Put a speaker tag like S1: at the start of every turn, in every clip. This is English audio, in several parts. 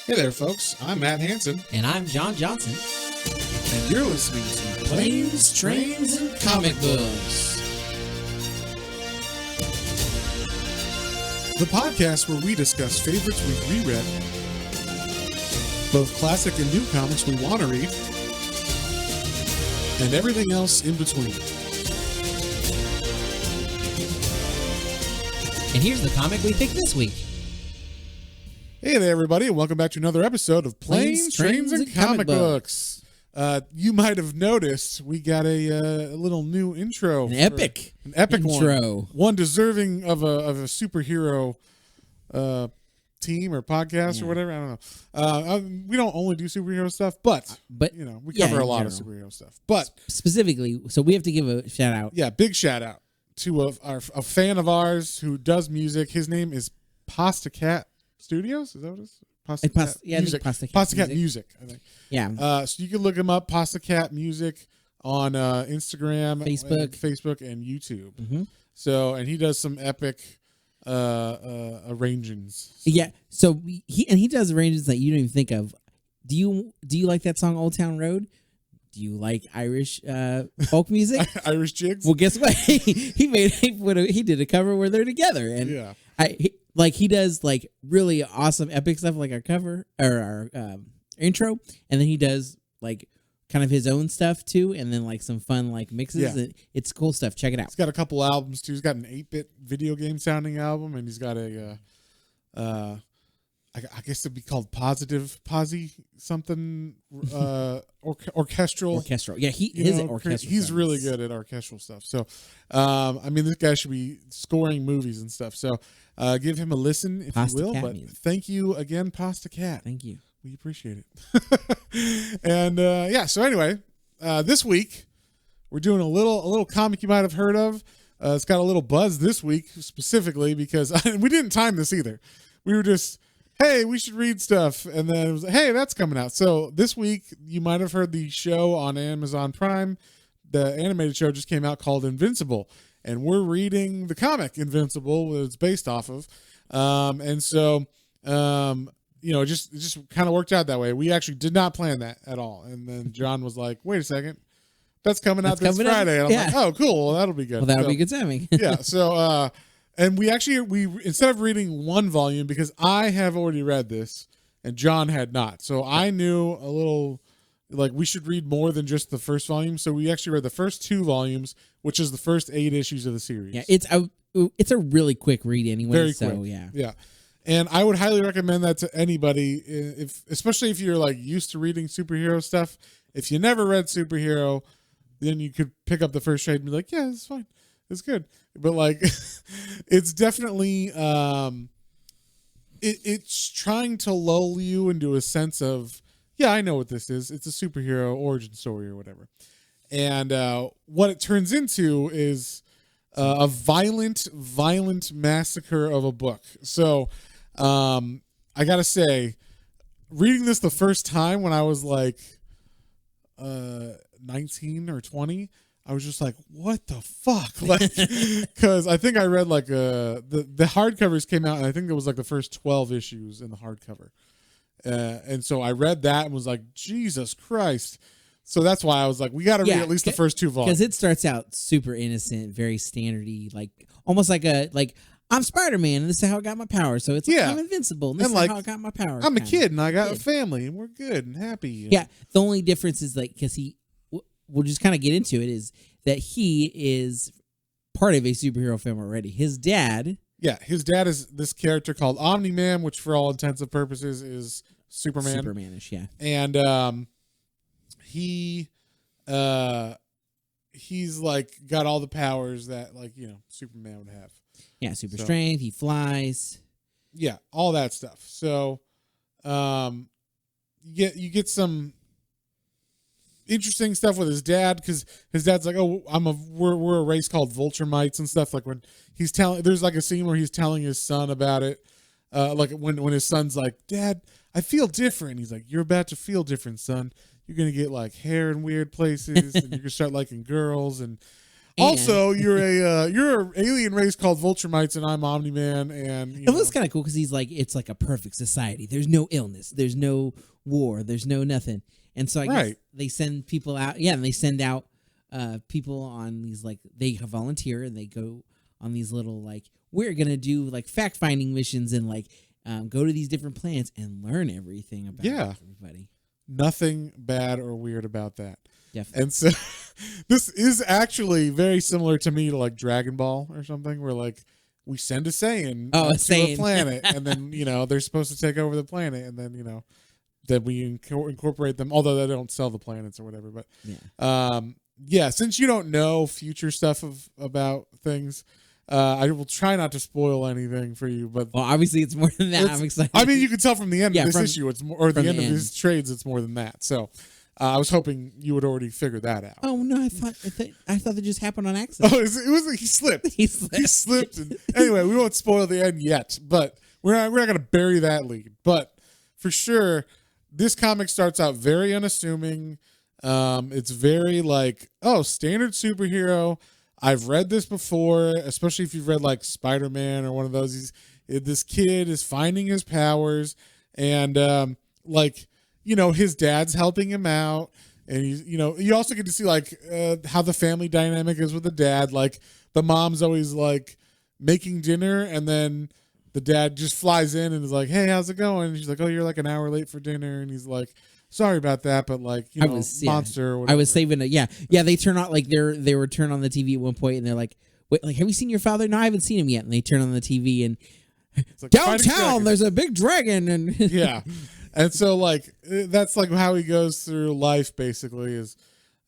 S1: Hey there, folks. I'm Matt Hansen,
S2: And I'm John Johnson.
S1: and you're listening to Planes, Trains, and Comic Books, the podcast where we discuss favorites we've reread, both classic and new comics we want to read, and everything else in between.
S2: And here's the comic we picked this week.
S1: Hey there, everybody, and welcome back to another episode of Planes, Trains, and Comic Books. You might have noticed we got a little new intro.
S2: An epic
S1: intro. One deserving of a superhero team or podcast or whatever. I don't know. We don't only do superhero stuff, but you know, we cover a lot of superhero stuff. But
S2: specifically, so we have to give a shout out.
S1: Yeah, big shout out to a fan of ours who does music. His name is Pasta Cat Studios. Is that what it is? Pasta Cat Music. Pasta Cat Music, I think.
S2: Yeah.
S1: So you can look him up, Pasta Cat Music, on Instagram, Facebook, and YouTube.
S2: Mm-hmm.
S1: So, and he does some epic arrangements.
S2: Yeah. So he does arrangements that you don't even think of. Do you like that song Old Town Road? Do you like Irish folk music?
S1: Irish jigs?
S2: Well, guess what? he did a cover where they're together, and
S1: yeah.
S2: He does like really awesome epic stuff like our cover or our intro, and then he does like kind of his own stuff too, and then like some fun like mixes. Yeah. It's cool stuff. Check it out.
S1: He's got a couple albums too. He's got an 8-bit video game sounding album, and he's got I guess it'd be called Posi something orchestral.
S2: Yeah,
S1: he's really good at orchestral stuff. So, I mean, this guy should be scoring movies and stuff. So, give him a listen if you will. But thank you again, Pasta Cat.
S2: Thank you.
S1: We appreciate it. And so anyway, this week we're doing a little comic you might have heard of. It's got a little buzz this week specifically because we didn't time this either. We were just, hey, we should read stuff. And then it was, hey, that's coming out. So this week, you might have heard the show on Amazon Prime. The animated show just came out called Invincible. And we're reading the comic Invincible that it's based off of. And so, you know, it just kind of worked out that way. We actually did not plan that at all. And then John was like, wait a second. That's coming out this Friday. And I'm like, oh, cool. Well, that'll be good.
S2: Well, that'll be good timing.
S1: Yeah. So, and we instead of reading one volume, because I have already read this and John had not. So I knew a little, like, we should read more than just the first volume. So we actually read the first 2 volumes, which is the first 8 issues of the series.
S2: Yeah, it's a really quick read anyway.
S1: Very
S2: so
S1: quick.
S2: Yeah.
S1: Yeah. And I would highly recommend that to anybody, especially if you're like used to reading superhero stuff. If you never read superhero, then you could pick up the first trade and be like, yeah, it's fine. It's good. But like, it's definitely, it's trying to lull you into a sense of, yeah, I know what this is. It's a superhero origin story or whatever. And what it turns into is a violent massacre of a book. So I got to say, reading this the first time when I was like 19 or 20, I was just like, what the fuck? Like, because I think I read like the hardcovers came out, and I think there was like the first 12 issues in the hardcover. And so I read that and was like, Jesus Christ. So that's why I was like, we got to read at least the first 2 volumes.
S2: Because it starts out super innocent, very standardy, like almost like I'm Spider-Man, and this is how I got my power. So it's like, I'm invincible, and this is how I got my power.
S1: I'm a kid, and I got a family, and we're good and happy.
S2: Yeah, the only difference is like, because we'll just kind of get into it, is that he is part of a superhero film already. His dad is this character called Omni-Man, which for all intents and purposes is Superman. Supermanish, yeah.
S1: And he's like got all the powers that, like, you know, Superman would have.
S2: Yeah, strength, he flies.
S1: Yeah, all that stuff. So you get some interesting stuff with his dad, because his dad's like, oh, we're a race called Vulturemites and stuff. Like when he's there's like a scene where he's telling his son about it, like when his son's like, Dad, I feel different. He's like, you're about to feel different, son. You're gonna get like hair in weird places, and you're gonna start liking girls. And Also, you're an alien race called Vulturemites, and I'm Omni-Man, and
S2: it was kind of cool because he's like, it's like a perfect society. There's no illness, there's no war, there's no nothing, and so I guess they send people out. Yeah, and they send out people on these like they volunteer and they go on these little like we're gonna do like fact finding missions and like go to these different planets and learn everything about everybody.
S1: Nothing bad or weird about that.
S2: Definitely.
S1: And so this is actually very similar to me to like Dragon Ball or something where like we send a Saiyan to a planet and then, they're supposed to take over the planet and then, then we incorporate them, although they don't sell the planets or whatever. But since you don't know future stuff about things, I will try not to spoil anything for you, but
S2: obviously it's more than that. I'm excited.
S1: I mean, you can tell from the end of this issue, it's more, or the end of his trades, it's more than that. So I was hoping you would already figure that out.
S2: Oh no, I thought that just happened on accident.
S1: Oh, it was he slipped. He slipped. And, anyway, we won't spoil the end yet, but we're not going to bury that lead. But for sure, this comic starts out very unassuming. It's very like, standard superhero. I've read this before, especially if you've read like Spider-Man or one of those. This kid is finding his powers, and his dad's helping him out, and you also get to see like how the family dynamic is with the dad. Like the mom's always like making dinner, and then the dad just flies in and is like, "Hey, how's it going?" And she's like, "Oh, you're like an hour late for dinner," and he's like, "Sorry about that, but like, monster." Or whatever.
S2: I was saving it. Yeah. They turn on like they were turned on the TV at one point, and they're like, "Wait, like, have you seen your father?" "No, I haven't seen him yet." And they turn on the TV, and like, downtown there's a big dragon, and
S1: yeah, and so like that's like how he goes through life. Basically, is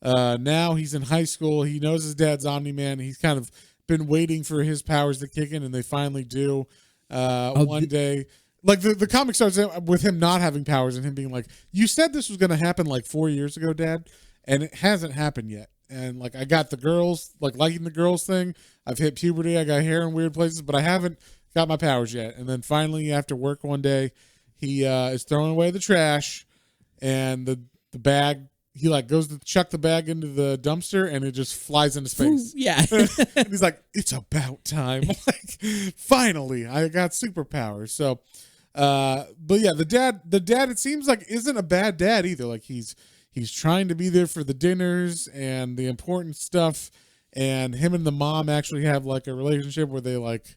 S1: now he's in high school. He knows his dad's Omni-Man. He's kind of been waiting for his powers to kick in, and they finally do. One day. Like the comic starts with him not having powers and him being like, "You said this was going to happen like 4 years ago, Dad, and it hasn't happened yet." And like I got the girls, like liking the girls thing. I've hit puberty. I got hair in weird places, but I haven't got my powers yet. And then finally, after work one day, he is throwing away the trash, and the bag. He like goes to chuck the bag into the dumpster, and it just flies into space.
S2: Yeah,
S1: and he's like, "It's about time! Like, finally, I got superpowers." So. But yeah, the dad, it seems like isn't a bad dad either. Like he's trying to be there for the dinners and the important stuff. And him and the mom actually have like a relationship where they like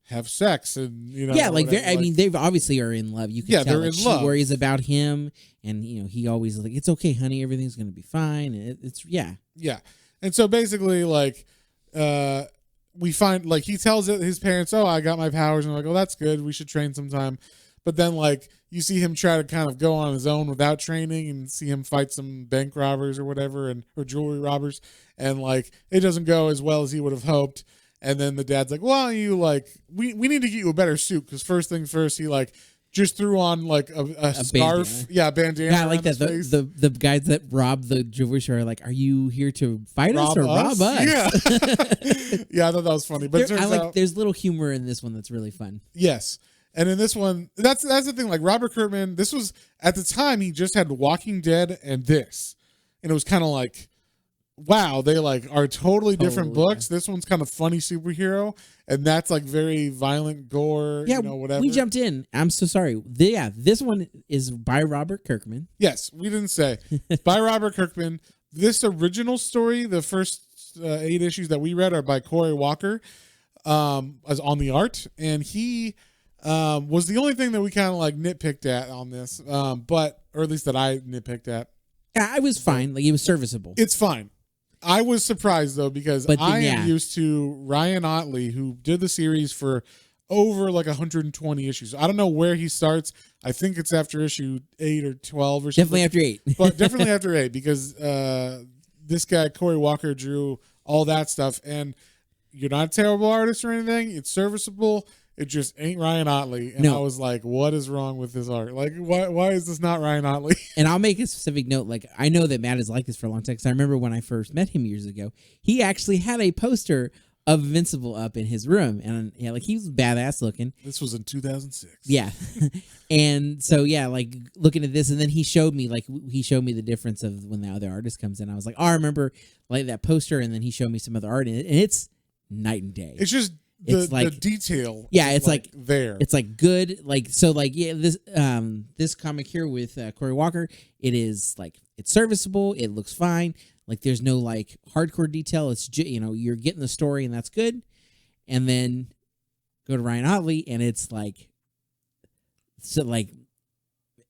S1: have sex and,
S2: like, I mean, they obviously are in love. You can tell,
S1: they're
S2: like,
S1: in
S2: she
S1: love.
S2: worries about him, and, he always like, "It's okay, honey. Everything's going to be fine." And
S1: Yeah. And so basically like, we find like he tells his parents, "Oh, I got my powers," and they're like, "Oh, that's good. We should train sometime." But then like you see him try to kind of go on his own without training, and see him fight some bank robbers or whatever, or jewelry robbers, and like it doesn't go as well as he would have hoped. And then the dad's like, "Well, you like we need to get you a better suit, because first thing first, he like just threw on like a scarf, bandana.
S2: Yeah, I like that. The guys that rob the jewelry store are like, "Are you here to fight us or rob us?"
S1: Yeah, yeah, I thought that was funny. But
S2: there's little humor in this one that's really fun.
S1: Yes, and in this one, that's the thing. Like Robert Kirkman, this was at the time he just had Walking Dead and this, and it was kind of like, wow, they like are totally different books. This one's kind of funny superhero, and that's like very violent gore.
S2: Yeah,
S1: whatever.
S2: We jumped in. I'm so sorry. This one is by Robert Kirkman.
S1: Yes, we didn't say by Robert Kirkman. This original story, the first 8 issues that we read, are by Corey Walker, as on the art, and he was the only thing that we kind of like nitpicked at on this, or at least that I nitpicked at.
S2: Yeah, I was fine. Like, it was serviceable.
S1: It's fine. I was surprised though, because I am used to Ryan Otley, who did the series for over like 120 issues. I don't know where he starts. I think it's after issue 8 or 12 or something.
S2: Definitely after 8.
S1: But definitely after 8, because this guy Corey Walker drew all that stuff, and you're not a terrible artist or anything. It's serviceable. It just ain't Ryan Otley. And I was like, what is wrong with this art? Like, why is this not Ryan Otley?
S2: And I'll make a specific note. Like, I know that Matt is like this for a long time, because I remember when I first met him years ago, he actually had a poster of Invincible up in his room, and yeah, like he was badass looking.
S1: This was in 2006.
S2: Yeah, and so yeah, like looking at this, and then he showed me the difference of when the other artist comes in. I was like, oh, I remember like that poster, and then he showed me some other art in it, and it's night and day.
S1: It's just the detail.
S2: Yeah, it's like
S1: there.
S2: It's like good, like so, like yeah. This comic here with Cory Walker, it is like it's serviceable. It looks fine. Like there's no like hardcore detail. It's you're getting the story and that's good. And then go to Ryan Otley and it's like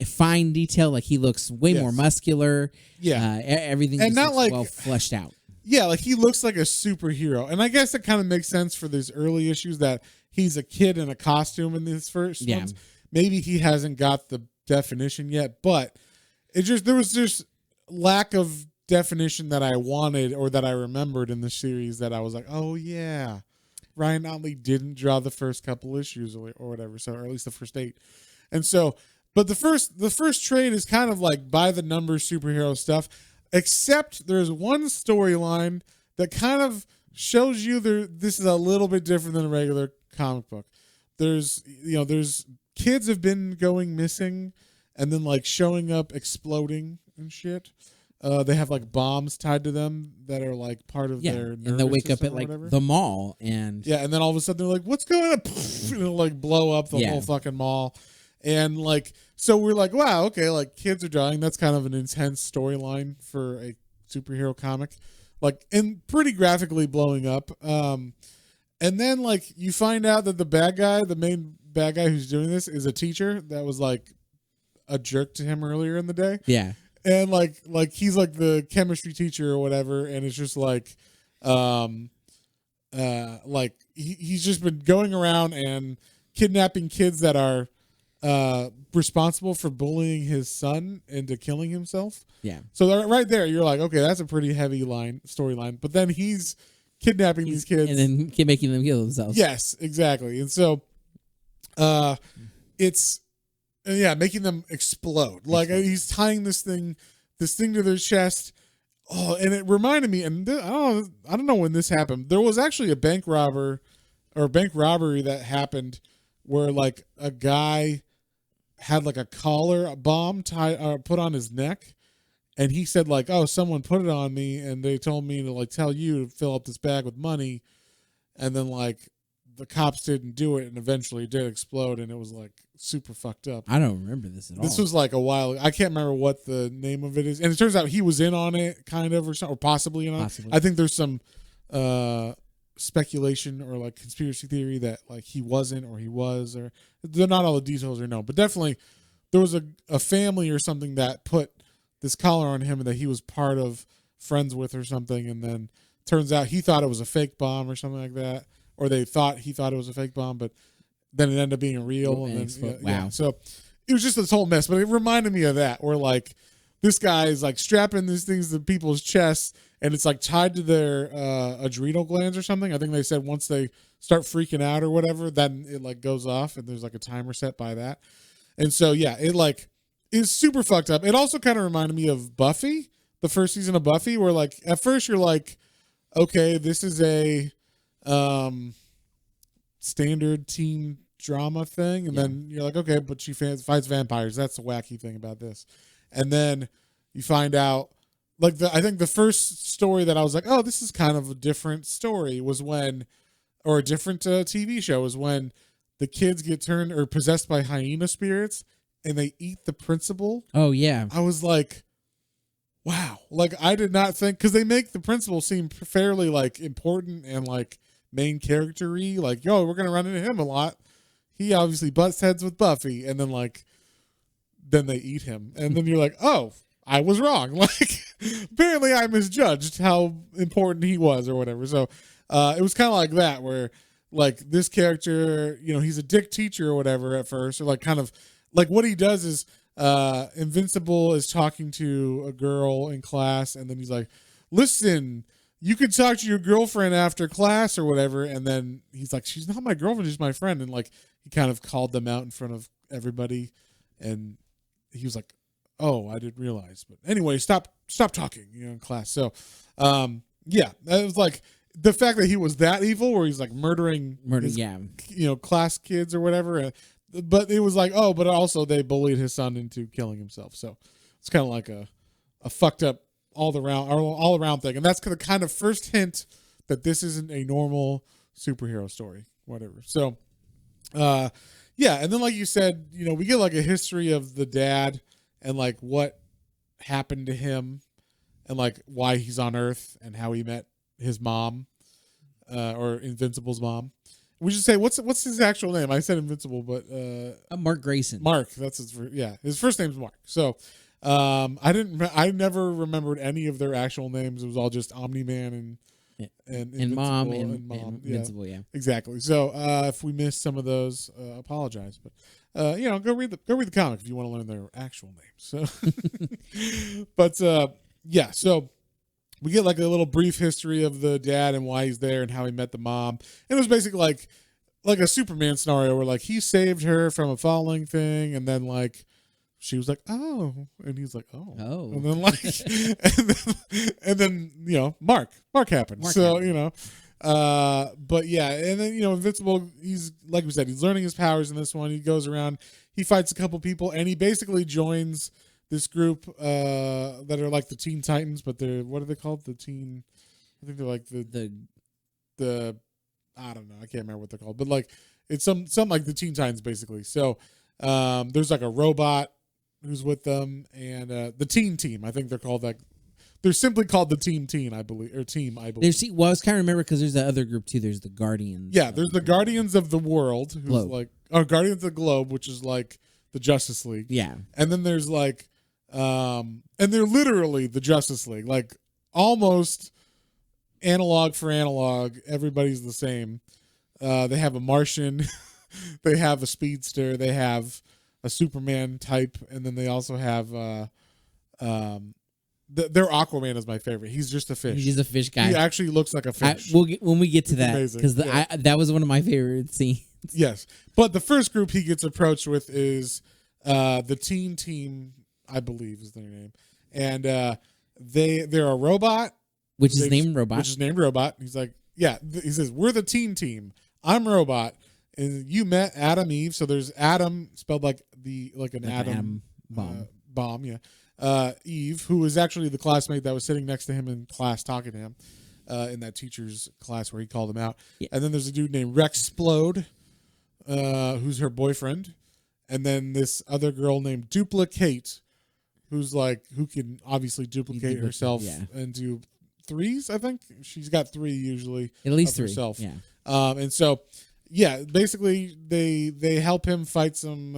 S2: fine detail. Like he looks way more muscular.
S1: Yeah,
S2: everything
S1: and not like
S2: well fleshed out.
S1: Yeah, like he looks like a superhero, and I guess it kind of makes sense for these early issues that he's a kid in a costume in these first ones. Maybe he hasn't got the definition yet, but there was just lack of definition that I wanted or that I remembered in the series that I was like, oh yeah, Ryan Otley didn't draw the first couple issues or whatever, so or at least the first 8. And so, but the first trade is kind of like by the numbers superhero stuff, except there's one storyline that kind of shows you this is a little bit different than a regular comic book. There's kids have been going missing and then like showing up exploding and shit. They have like bombs tied to them that are like part of their nervous
S2: and they'll wake up at like
S1: whatever.
S2: the mall and
S1: then all of a sudden they're like, what's going on? And it'll like blow up the whole fucking mall. And like, so we're like, wow, okay, like kids are dying. That's kind of an intense storyline for a superhero comic, like, and pretty graphically blowing up. And then like you find out that the main bad guy who's doing this is a teacher that was like a jerk to him earlier in the day.
S2: Yeah.
S1: And like he's like the chemistry teacher or whatever, and it's just like, like he's just been going around and kidnapping kids that are responsible for bullying his son into killing himself.
S2: Yeah.
S1: So right there, you're like, okay, that's a pretty heavy storyline. But then he's kidnapping these kids
S2: and then making them kill themselves.
S1: Yes, exactly. And so, it's. Making them explode. Like he's tying this thing to their chest. Oh, and it reminded me, and I don't know when this happened. There was actually a bank robbery that happened where like a guy had like a collar bomb put on his neck, and he said like, "Oh, someone put it on me, and they told me to like tell you to fill up this bag with money," and then like the cops didn't do it, and eventually it did explode, and it was like super fucked up.
S2: I don't remember this at all.
S1: This was like a while. I can't remember what the name of it is, and it turns out he was in on it, kind of, or something, or possibly in on it. I think there's some speculation or like conspiracy theory that like he wasn't or he was, or they're not all the details are known, but definitely there was a family or something that put this collar on him and that he was part of, friends with or something, and then turns out he thought it was a fake bomb or something like that. Or he thought it was a fake bomb, but then it ended up being real. And then,
S2: wow.
S1: So it was just this whole mess. But it reminded me of that, where like this guy is like strapping these things to people's chests, and it's like tied to their adrenal glands or something. I think they said once they start freaking out or whatever, then it like goes off, and there's like a timer set by that. And so yeah, it like is super fucked up. It also kind of reminded me of Buffy, the first season of Buffy, where like at first you're like, okay, this is a standard teen drama thing, and then you're like, okay, but she fights vampires. That's the wacky thing about this. And then you find out, like I think the first story that I was like, oh, this is kind of a different story was when, or a different TV show was when the kids get turned or possessed by hyena spirits and they eat the principal.
S2: Oh yeah.
S1: I was like, wow. Like I did not think, because they make the principal seem fairly like important and like main character-y, like, yo, we're gonna run into him a lot. He obviously butts heads with Buffy, and then they eat him, and then you're like, oh, I was wrong. Like apparently I misjudged how important he was or whatever. So it was kind of like that, where like this character, he's a dick teacher or whatever at first, or like kind of like what he does is Invincible is talking to a girl in class, and then he's like, listen, you could talk to your girlfriend after class or whatever. And then he's like, she's not my girlfriend, she's my friend. And like, he kind of called them out in front of everybody. And he was like, oh, I didn't realize. But anyway, stop talking, in class. So, yeah, that was like, the fact that he was that evil, where he's like murdering his, class kids or whatever. But it was like, but also they bullied his son into killing himself. So it's kind of like a fucked up all around thing. And that's the kind of first hint that this isn't a normal superhero story, whatever. So, yeah. And then, like you said, we get like a history of the dad and like what happened to him and like why he's on Earth and how he met his mom, or Invincible's mom. We should say what's his actual name? I said Invincible, but
S2: Mark Grayson.
S1: Mark, that's his first name's Mark. So I never remembered any of their actual names. It was all just Omni-Man and
S2: Mom
S1: and
S2: Invincible, yeah.
S1: Exactly. So if we missed some of those, apologize. But go read the comic if you want to learn their actual names. So but yeah, so we get like a little brief history of the dad and why he's there and how he met the mom. And it was basically like a Superman scenario where like he saved her from a falling thing, and then like she was like, oh, and he's like, oh, and then like, and then Mark happened. But yeah, and then Invincible, he's like we said, he's learning his powers in this one. He goes around, he fights a couple people, and he basically joins this group that are like the Teen Titans, but they're, what are they called? I think they're like the I don't know, I can't remember what they're called, but like it's some like the Teen Titans basically. So there's like a robot who's with them, and the Team. I think they're called that. They're simply called the Team, I believe, or Team, I believe.
S2: Well, I was kind of remember because there's that other group too. There's the Guardians.
S1: Yeah, there's the Guardians of the World, who's like, Guardians of the Globe, which is like the Justice League.
S2: Yeah,
S1: and then there's like, and they're literally the Justice League, like almost analog for analog. Everybody's the same. They have a Martian, they have a speedster, they have a Superman type, and then they also have their Aquaman is my favorite. He's just a fish.
S2: He's a fish guy.
S1: He actually looks like a fish.
S2: When we get to that, because that was one of my favorite scenes.
S1: Yes, but the first group he gets approached with is the Team, I believe is their name, and they're a robot,
S2: which is named Robot.
S1: He's like, yeah, he says, we're the Team. I'm Robot, and you met Adam Eve. So there's Adam spelled like an atom bomb. Yeah. Eve, who is actually the classmate that was sitting next to him in class talking to him in that teacher's class where he called him out. Yeah. And then there's a dude named Rexplode, who's her boyfriend. And then this other girl named Duplicate, who can obviously duplicate herself into threes, I think. She's got three usually.
S2: At least three.
S1: Herself.
S2: Yeah.
S1: And so, yeah, basically they help him fight some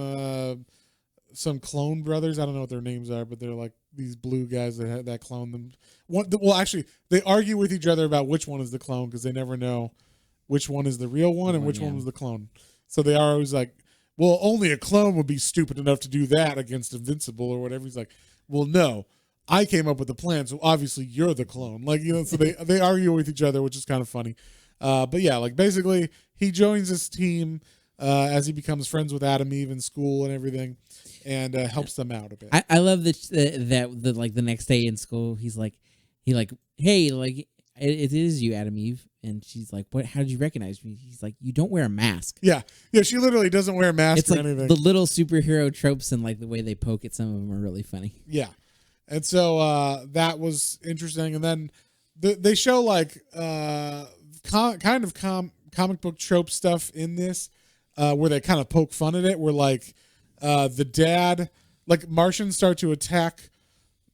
S1: clone brothers. I don't know what their names are, but they're like these blue guys that clone them. Actually, they argue with each other about which one is the clone because they never know which one is the real one and which one was the clone. So they are always like, well, only a clone would be stupid enough to do that against Invincible or whatever. He's like, well, no, I came up with the plan, so obviously you're the clone. So they argue with each other, which is kind of funny. But yeah, like basically he joins this team as he becomes friends with Adam Eve in school and everything, and helps them out a bit.
S2: I love that the next day in school hey, like it is you, Adam Eve, and she's like, what? How did you recognize me? He's like, you don't wear a mask.
S1: Yeah. She literally doesn't wear a mask.
S2: It's
S1: or
S2: like
S1: anything.
S2: The little superhero tropes and like the way they poke at some of them are really funny.
S1: Yeah. And so that was interesting. And then they show like kind of comic book trope stuff in this where they kind of poke fun at it, where like the dad, like Martians start to attack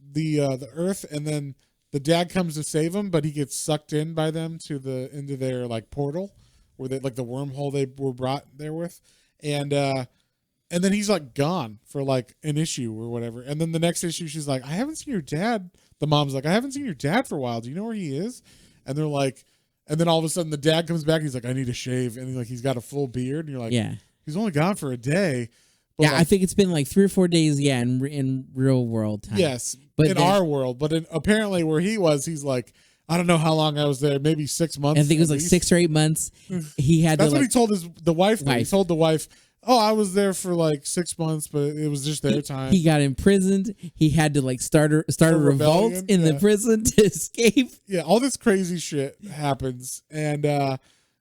S1: the Earth, and then the dad comes to save him, but he gets sucked in by them into their like portal, where they like the wormhole they were brought there with, and then he's like gone for like an issue or whatever, and then the next issue she's like, I haven't seen your dad. The mom's like, I haven't seen your dad for a while. Do you know where he is? And they're like, and then all of a sudden the dad comes back. And he's like, I need a shave, and he's got a full beard, and you're like,
S2: yeah,
S1: he's only gone for a day. But
S2: yeah, I think it's been like 3 or 4 days. Yeah, in real world time.
S1: Yes, but in our world, but apparently where he was, he's like, I don't know how long I was there. Maybe 6 months.
S2: I think it was like 6 or 8 months. He had.
S1: That's what he told the wife. He told the wife, oh, I was there for like 6 months, but it was just their time.
S2: He got imprisoned. He had to like start a revolt in the prison to escape.
S1: Yeah, all this crazy shit happens, and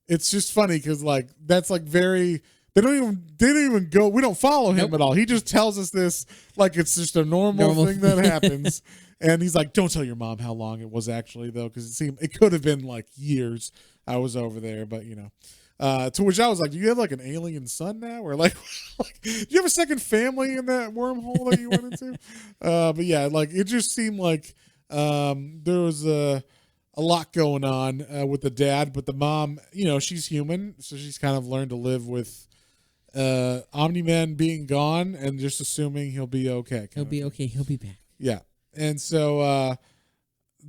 S1: it's just funny because like that's like very. They don't even go. We don't follow him at all. He just tells us this like it's just a normal thing that happens. And he's like, "Don't tell your mom how long it was actually, though, because it could have been like years. I was over there, but you know." To which I was like, "Do you have like an alien son now, or like do you have a second family in that wormhole that you went into?" But yeah, like it just seemed like there was a lot going on with the dad, but the mom, you know, she's human, so she's kind of learned to live with Omni-Man being gone and just assuming he'll be okay.
S2: He'll be okay. He'll be back.
S1: Yeah. And so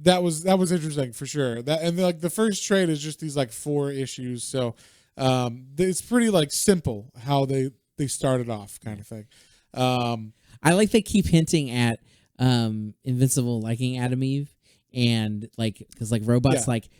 S1: that was interesting for sure. That and like the first trade is just these like 4 issues. So it's pretty like simple how they started off kind of thing.
S2: I like they keep hinting at Invincible liking Adam Eve. And like, because like robots, like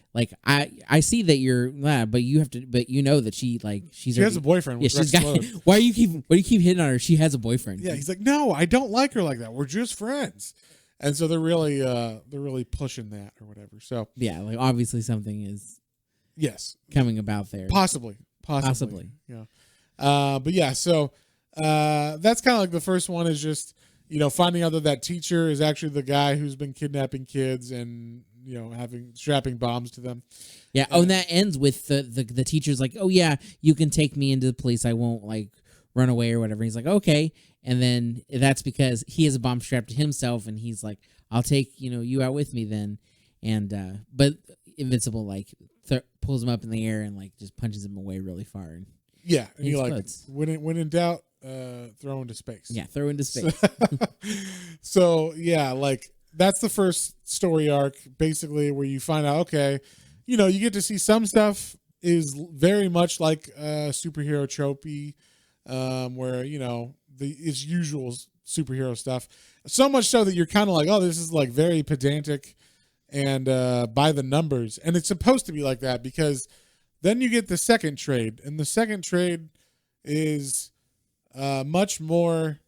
S2: I see that you're, but you have to, but you know that she
S1: has a boyfriend.
S2: Yeah, she's got. Why do you keep hitting on her? She has a boyfriend.
S1: Yeah, he's like, no, I don't like her like that. We're just friends. And so they're really pushing that or whatever. So
S2: yeah, like obviously something is coming about there.
S1: Possibly. Yeah. But yeah, so that's kind of like the first one is just. You know, finding out that teacher is actually the guy who's been kidnapping kids and, you know, strapping bombs to them.
S2: Yeah. And that ends with the teacher's like, oh, yeah, you can take me into the police. I won't like run away or whatever. He's like, okay. And then that's because he has a bomb strapped to himself. And he's like, I'll take, you out with me then. And but Invincible like pulls him up in the air and like just punches him away really far. And
S1: yeah. And he like, when in doubt, throw into space.
S2: Yeah, throw into space.
S1: So yeah, like that's the first story arc, basically, where you find out, okay, you get to see some stuff is very much like superhero tropey, where it's usual superhero stuff. So much so that you're kind of like, oh, this is like very pedantic and by the numbers, and it's supposed to be like that because then you get the second trade, and the second trade is much more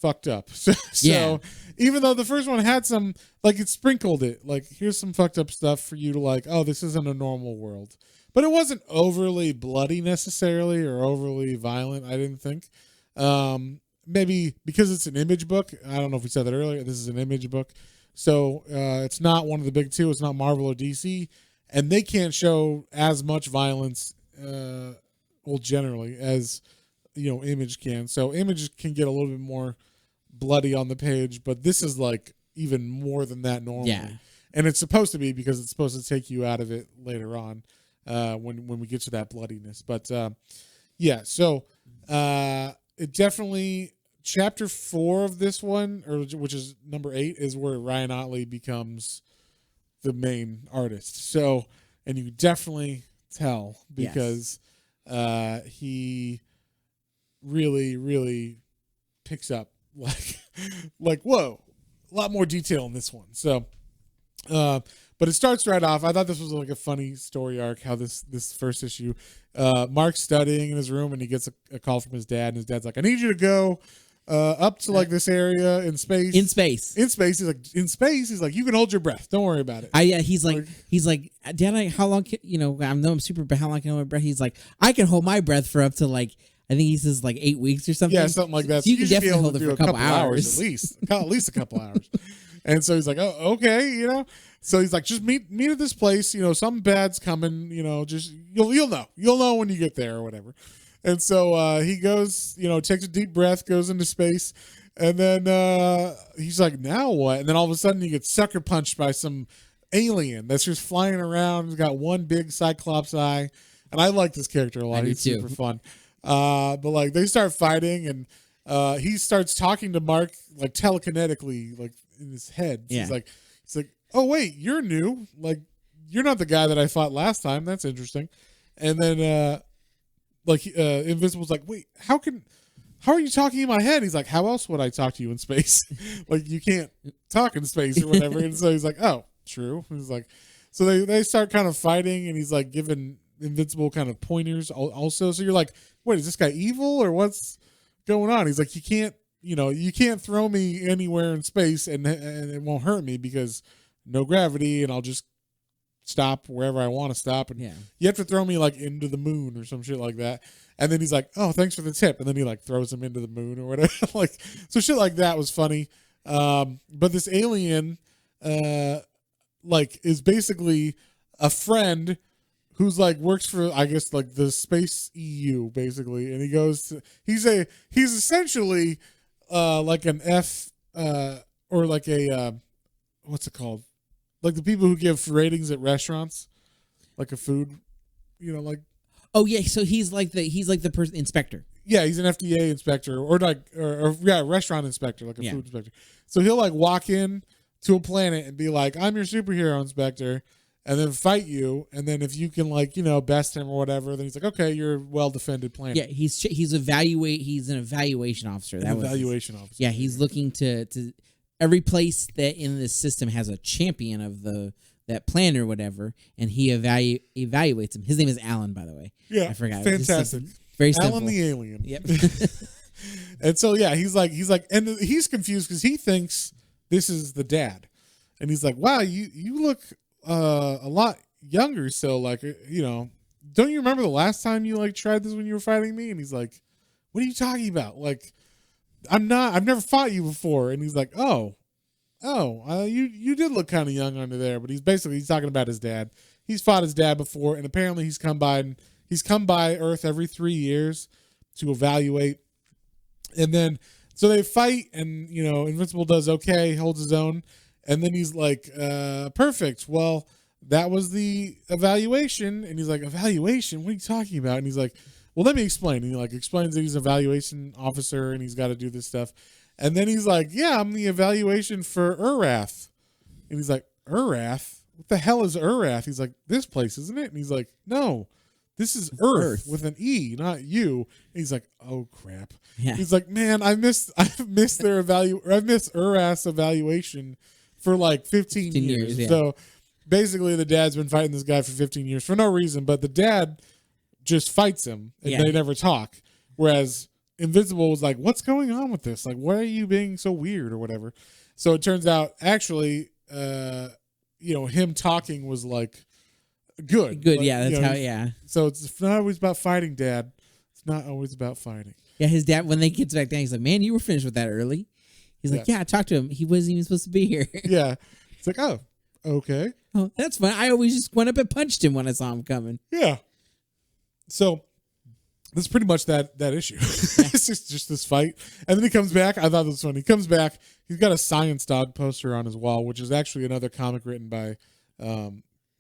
S1: fucked up. So even though the first one had some, like it sprinkled it, like here's some fucked up stuff for you to like, oh, this isn't a normal world. But it wasn't overly bloody necessarily or overly violent, I didn't think. Maybe because it's an Image book. I don't know if we said that earlier. This is an Image book. So it's not one of the big two. It's not Marvel or DC. And they can't show as much violence, generally, as Image can. So Image can get a little bit more bloody on the page, but this is like even more than that normally.
S2: Yeah.
S1: And it's supposed to be because it's supposed to take you out of it later on when we get to that bloodiness. But so it definitely chapter 4 of this one, which is number 8, is where Ryan Ottley becomes the main artist. So, and you definitely tell because he really, really picks up like whoa, a lot more detail in this one. So, but it starts right off. I thought this was like a funny story arc. How this first issue, Mark's studying in his room and he gets a call from his dad, and his dad's like, "I need you to go up to like this area in space."
S2: In space.
S1: He's like, in space. He's like, you can hold your breath. Don't worry about it.
S2: He's like, Dad, how long? I know I'm super, but how long can I hold my breath? He's like, I can hold my breath for up to like. I think he says like 8 weeks or something.
S1: Yeah, something like that.
S2: So you can definitely hold it for a couple hours
S1: at least. At least a couple hours. And so he's like, oh, okay, So he's like, just meet at this place. Something bad's coming. Just you'll know when you get there or whatever. And so he goes, takes a deep breath, goes into space, and then he's like, now what? And then all of a sudden he gets sucker punched by some alien that's just flying around. He's got one big Cyclops eye, and I like this character a lot. He's super fun. But like they start fighting, and he starts talking to Mark like telekinetically, like in his head. So he's like, oh wait, you're new. Like you're not the guy that I fought last time. That's interesting. And then Invisible's like, wait, how are you talking in my head? He's like, how else would I talk to you in space? Like you can't talk in space or whatever. And so he's like, oh, true. He's like, so they start kind of fighting, and he's like giving Invincible kind of pointers also. So you're like, wait, is this guy evil or what's going on? He's like, you can't throw me anywhere in space and it won't hurt me because no gravity, and I'll just stop wherever I want to stop. And you have to throw me like into the moon or some shit like that. And then he's like, oh, thanks for the tip. And then he like throws him into the moon or whatever. Like, so shit like that was funny. But this alien, like is basically a friend who's like works for, I guess, like the space EU basically. And he's essentially, like an or like a, what's it called? Like the people who give ratings at restaurants, like a food, like.
S2: Oh yeah, so he's like the person inspector.
S1: Yeah, he's an FDA inspector, or restaurant inspector, like a food inspector. So he'll like walk in to a planet and be like, "I'm your superhero inspector," and then fight you. And then if you can like best him or whatever, then he's like, "Okay, you're a well defended planet."
S2: Yeah, he's an evaluation officer.
S1: Evaluation officer.
S2: Yeah, he's looking to every place that in this system has a champion of that plan or whatever, and he evaluates him. His name is Alan, by the way.
S1: Yeah,
S2: I forgot.
S1: Fantastic.
S2: Very simple.
S1: Alan the alien.
S2: Yep.
S1: And so he's like, and he's confused because he thinks this is the dad, and he's like, wow, you look a lot younger. So like, don't you remember the last time you like tried this when you were fighting me? And he's like, what are you talking about? Like, I've never fought you before. And he's like, you did look kind of young under there. But he's talking about his dad. He's fought his dad before, and apparently he's come by Earth every 3 years to evaluate. And then so they fight, and Invincible does okay, holds his own, and then he's like, perfect. Well, that was the evaluation. And he's like, evaluation? What are you talking about? And he's like, well, let me explain. And he like explains that he's an evaluation officer and he's got to do this stuff. And then he's like, yeah, I'm the evaluation for Urath. And he's like, Urath? What the hell is Urath? He's like, this place, isn't it? And he's like, no, this is Earth with an E, not you. And he's like, oh crap. Yeah. He's like, man, I've missed Urath's evaluation for like 15 years. Yeah. So basically the dad's been fighting this guy for 15 years for no reason, but the dad just fights him and they never talk. Whereas Invincible was like, what's going on with this? Like, why are you being so weird or whatever? So it turns out actually, him talking was like good.
S2: Good. Like, yeah. That's how.
S1: So it's not always about fighting, Dad. It's not always about fighting.
S2: Yeah. His dad, when they get back down, he's like, man, you were finished with that early. He's like, I talked to him. He wasn't even supposed to be here.
S1: Yeah. It's like, oh, okay.
S2: Oh, that's fine. I always just went up and punched him when I saw him coming.
S1: Yeah. So that's pretty much that issue. It's just this fight. And then he comes back. I thought this was funny. He comes back. He's got a Science Dog poster on his wall, which is actually another comic written by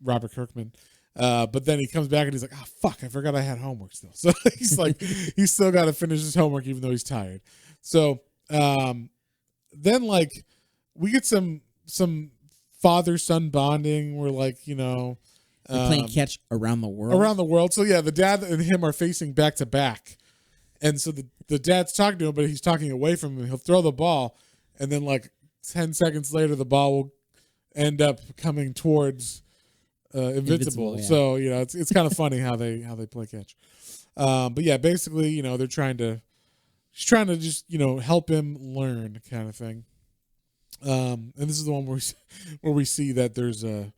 S1: Robert Kirkman. But then he comes back and he's like, oh, fuck, I forgot I had homework still. So he's like, he's still got to finish his homework even though he's tired. So then like we get some father-son bonding. We're like,
S2: they're playing catch around the world.
S1: Around the world. So yeah, the dad and him are facing back to back. And so the dad's talking to him, but he's talking away from him. He'll throw the ball, and then like 10 seconds later, the ball will end up coming towards Invincible. Yeah. So it's kind of funny how they play catch. But yeah, basically, they're trying to just help him learn, kind of thing. And this is the one where we see that there's a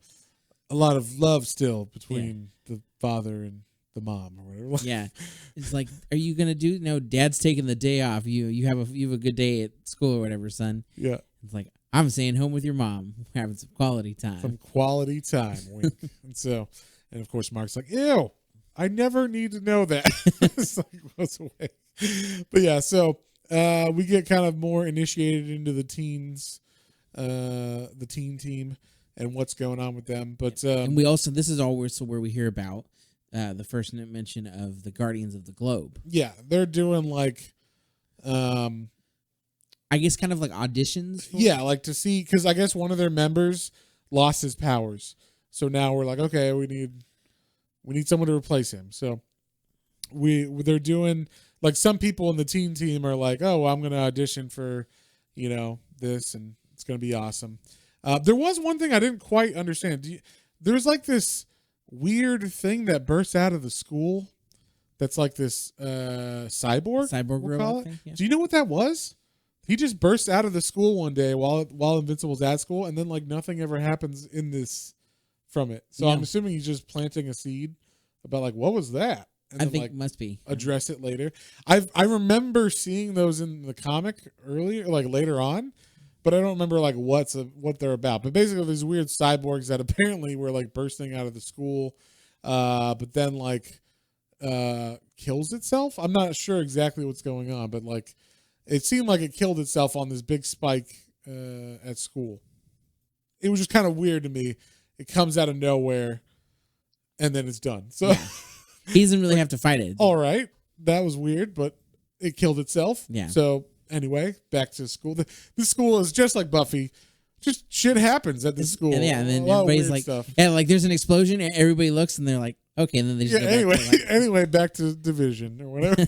S1: lot of love still between the father and the mom or whatever.
S2: Yeah. It's like, are you going to do, no, Dad's taking the day off. You have a good day at school or whatever, son.
S1: Yeah.
S2: It's like, I'm staying home with your mom, having some quality time.
S1: Wink. And of course Mark's like, ew, I never need to know that. It's like, what's away. But yeah, so we get kind of more initiated into the teens, the teen team and what's going on with them. But
S2: and we also, this is also where we hear about the first mention of the Guardians of the Globe.
S1: Yeah, they're doing like
S2: I guess kind of like auditions.
S1: Yeah, like to see, because I guess one of their members lost his powers, so now we're like, okay, we need someone to replace him. So they're doing, like, some people in the teen team are like, oh, well, I'm going to audition for this, and it's going to be awesome. There was one thing I didn't quite understand. There's like this weird thing that bursts out of the school. That's like this cyborg we'll call it.
S2: Thing, yeah.
S1: Do you know what that was? He just burst out of the school one day while Invincible's at school, and then like nothing ever happens in this from it. So I'm assuming he's just planting a seed about like what was that? And
S2: I
S1: then,
S2: think
S1: like,
S2: must be
S1: address it later. I remember seeing those in the comic earlier, like later on, but I don't remember like what they're about. But basically, these weird cyborgs that apparently were like bursting out of the school, but then like kills itself. I'm not sure exactly what's going on, but like. It seemed like it killed itself on this big spike at school. It was just kind of weird to me. It comes out of nowhere, and then it's done. So
S2: he doesn't really have to fight it.
S1: All right, that was weird, but it killed itself.
S2: Yeah.
S1: So anyway, back to school. This school is just like Buffy. Just shit happens at this school.
S2: And then everybody's like,
S1: stuff.
S2: like there's an explosion, and everybody looks, and they're like, okay, and then they just go
S1: anyway,
S2: back to
S1: anyway, back to Division or whatever.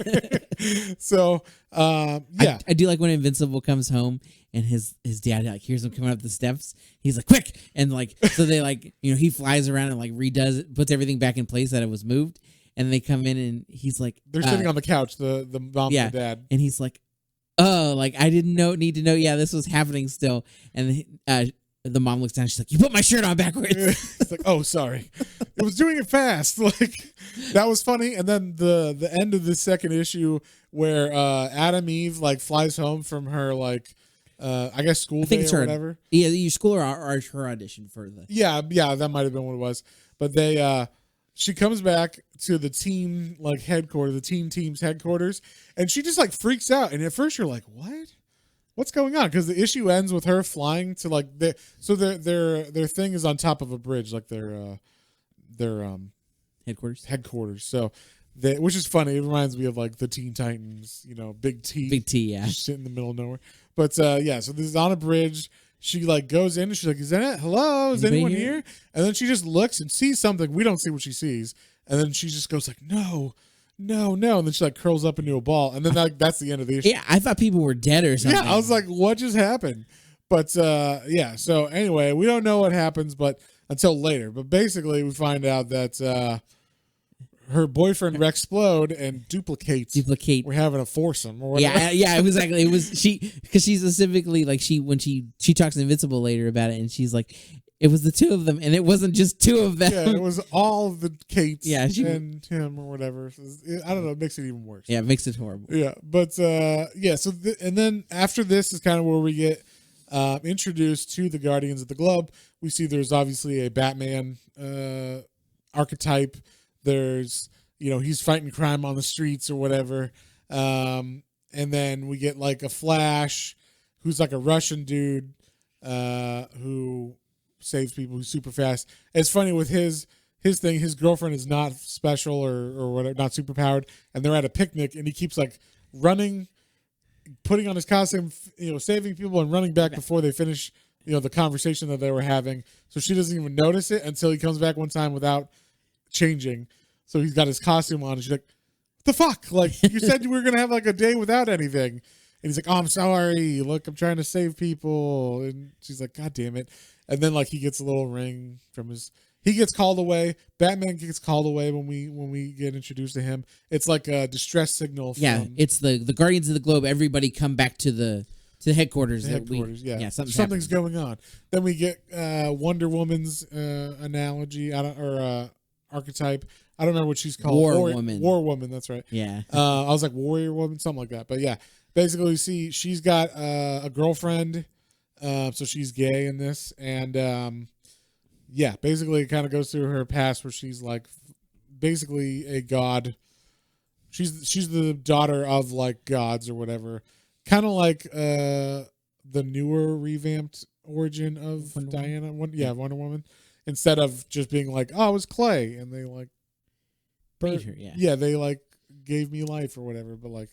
S1: So, yeah.
S2: I do like when Invincible comes home and his dad like hears him coming up the steps. He's like, quick! And like, so they like, he flies around and like redoes it, puts everything back in place that it was moved. And they come in and he's like,
S1: they're sitting on the couch, the mom and the dad.
S2: And he's like, oh, like I didn't need to know. Yeah, this was happening still. And the mom looks down. She's like, you put my shirt on backwards.
S1: It's like, oh, sorry. It was doing it fast. Like, that was funny. And then the end of the second issue where Adam Eve like flies home from her like I guess school day or whatever.
S2: Yeah, your school or her audition for the.
S1: Yeah, that might have been what it was. But she comes back to the team like headquarters, the team's headquarters, and she just like freaks out. And at first you're like, what? What's going on? Because the issue ends with her flying to like their thing is on top of a bridge, like their headquarters. So which is funny. It reminds me of like the Teen Titans, Big T.
S2: Big T, yeah.
S1: Shit in the middle of nowhere. But so this is on a bridge. She like goes in and she's like, is that it? Hello? Is anyone here? And then she just looks and sees something. We don't see what she sees. And then she just goes like, no. And then she like curls up into a ball. And then that's the end of the issue.
S2: Yeah, I thought people were dead or something.
S1: Yeah, I was like, what just happened? But so anyway, we don't know what happens but until later. But basically we find out that her boyfriend Rexplode and Duplicate. We're having a foursome or whatever.
S2: Yeah, exactly. It was because she's specifically like when she talks to Invincible later about it, and she's like, it was the two of them, and it wasn't just two of them.
S1: Yeah, it was all the Kates and him or whatever. I don't know. It makes it even worse.
S2: Yeah, it makes it horrible.
S1: Yeah, but so and then after this is kind of where we get introduced to the Guardians of the Globe. We see there's obviously a Batman archetype. There's, he's fighting crime on the streets or whatever. And then we get like a Flash who's like a Russian dude who saves people, who's super fast. It's funny with his thing, his girlfriend is not special or whatever, not super powered. And they're at a picnic and he keeps like running, putting on his costume, saving people and running back before they finish, the conversation that they were having. So she doesn't even notice it until he comes back one time without changing. So he's got his costume on and she's like, what the fuck? Like, you said we were going to have like a day without anything. And he's like, oh, I'm sorry. Look, I'm trying to save people. And she's like, God damn it. And then like he gets a little ring from he gets called away. Batman gets called away when we get introduced to him. It's like a distress signal.
S2: It's the Guardians of the Globe. Everybody come back to the headquarters.
S1: Something's going on. Then we get Wonder Woman's analogy or archetype. I don't remember what she's called. War Woman. That's right.
S2: Yeah.
S1: I was like Warrior Woman, something like that. But yeah, basically we see she's got a girlfriend. So she's gay in this, and basically it kind of goes through her past where she's like basically a god. She's the daughter of like gods or whatever. Kind of like the newer revamped origin of Diana. Wonder Woman. Instead of just being like, oh, it was clay, and they like
S2: made her,
S1: they like gave me life or whatever. But like,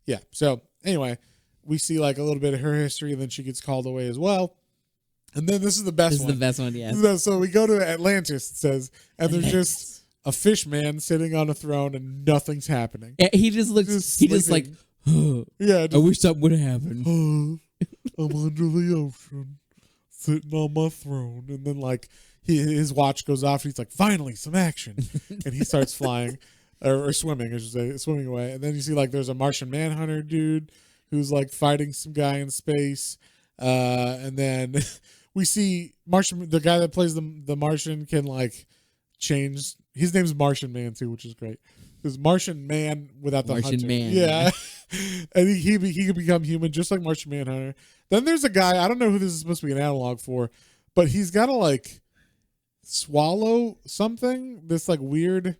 S1: yeah. So anyway, we see like a little bit of her history, and then she gets called away as well. And then this is the best one.
S2: This is the best one, yeah.
S1: So we go to Atlantis, it says, and there's just a fish man sitting on a throne, and nothing's happening.
S2: Yeah, he just looks. He just like,
S1: I
S2: wish something would have happened.
S1: I'm under the ocean, sitting on my throne, and then like his watch goes off. And he's like, finally, some action. And he starts flying or swimming, I should say, swimming away. And then you see like there's a Martian Manhunter dude who's like fighting some guy in space. And then we see the guy that plays the Martian can like change. His name's Martian Man too, which is great. Because Martian Man without the
S2: Martian
S1: hunter.
S2: Man.
S1: Yeah. And he could become human just like Martian Manhunter. Then there's a guy, I don't know who this is supposed to be an analog for, but he's got to like swallow something, this like weird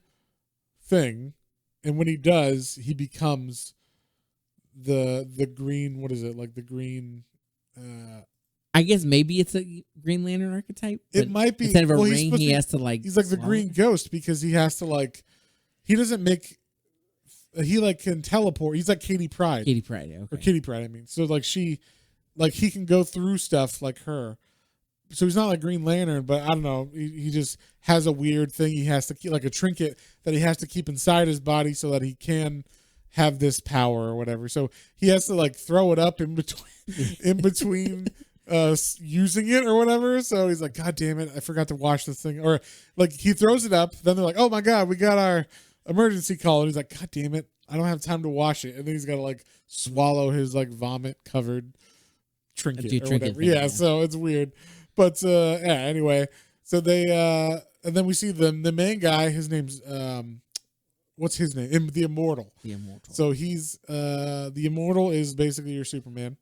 S1: thing. And when he does, he becomes the green, what is it? Like the green
S2: I guess maybe it's a Green Lantern archetype.
S1: It might be.
S2: Instead of a ring, he has to like.
S1: He's like the Green Ghost because he has to like. He doesn't make. He like can teleport. He's like Katie Pryde.
S2: Katie Pryde, okay.
S1: Or Kitty Pryde, I mean. So like he can go through stuff like her. So he's not like Green Lantern, but I don't know. He just has a weird thing he has to keep, like a trinket that he has to keep inside his body so that he can have this power or whatever. So he has to like throw it up in between using it or whatever. So he's like, God damn it, I forgot to wash this thing. Or like he throws it up, then they're like, oh my God, we got our emergency call. And he's like, God damn it, I don't have time to wash it. And then he's got to like swallow his like vomit covered trinket or whatever.
S2: Thing, yeah,
S1: so it's weird. But anyway, so they and then we see the main guy, his name's what's his name? The Immortal.
S2: The Immortal.
S1: So he's the Immortal is basically your Superman.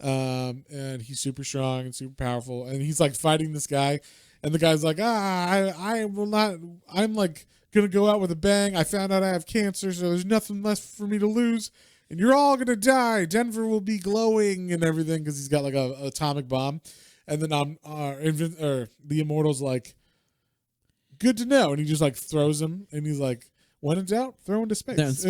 S1: And he's super strong and super powerful, and he's like fighting this guy, and the guy's like, I will not, I'm like gonna go out with a bang. I found out I have cancer, so there's nothing left for me to lose, and you're all gonna die. Denver will be glowing and everything because he's got like a atomic bomb. And then the Immortal's like, good to know, and he just like throws him, and he's like, when in doubt, throw into space.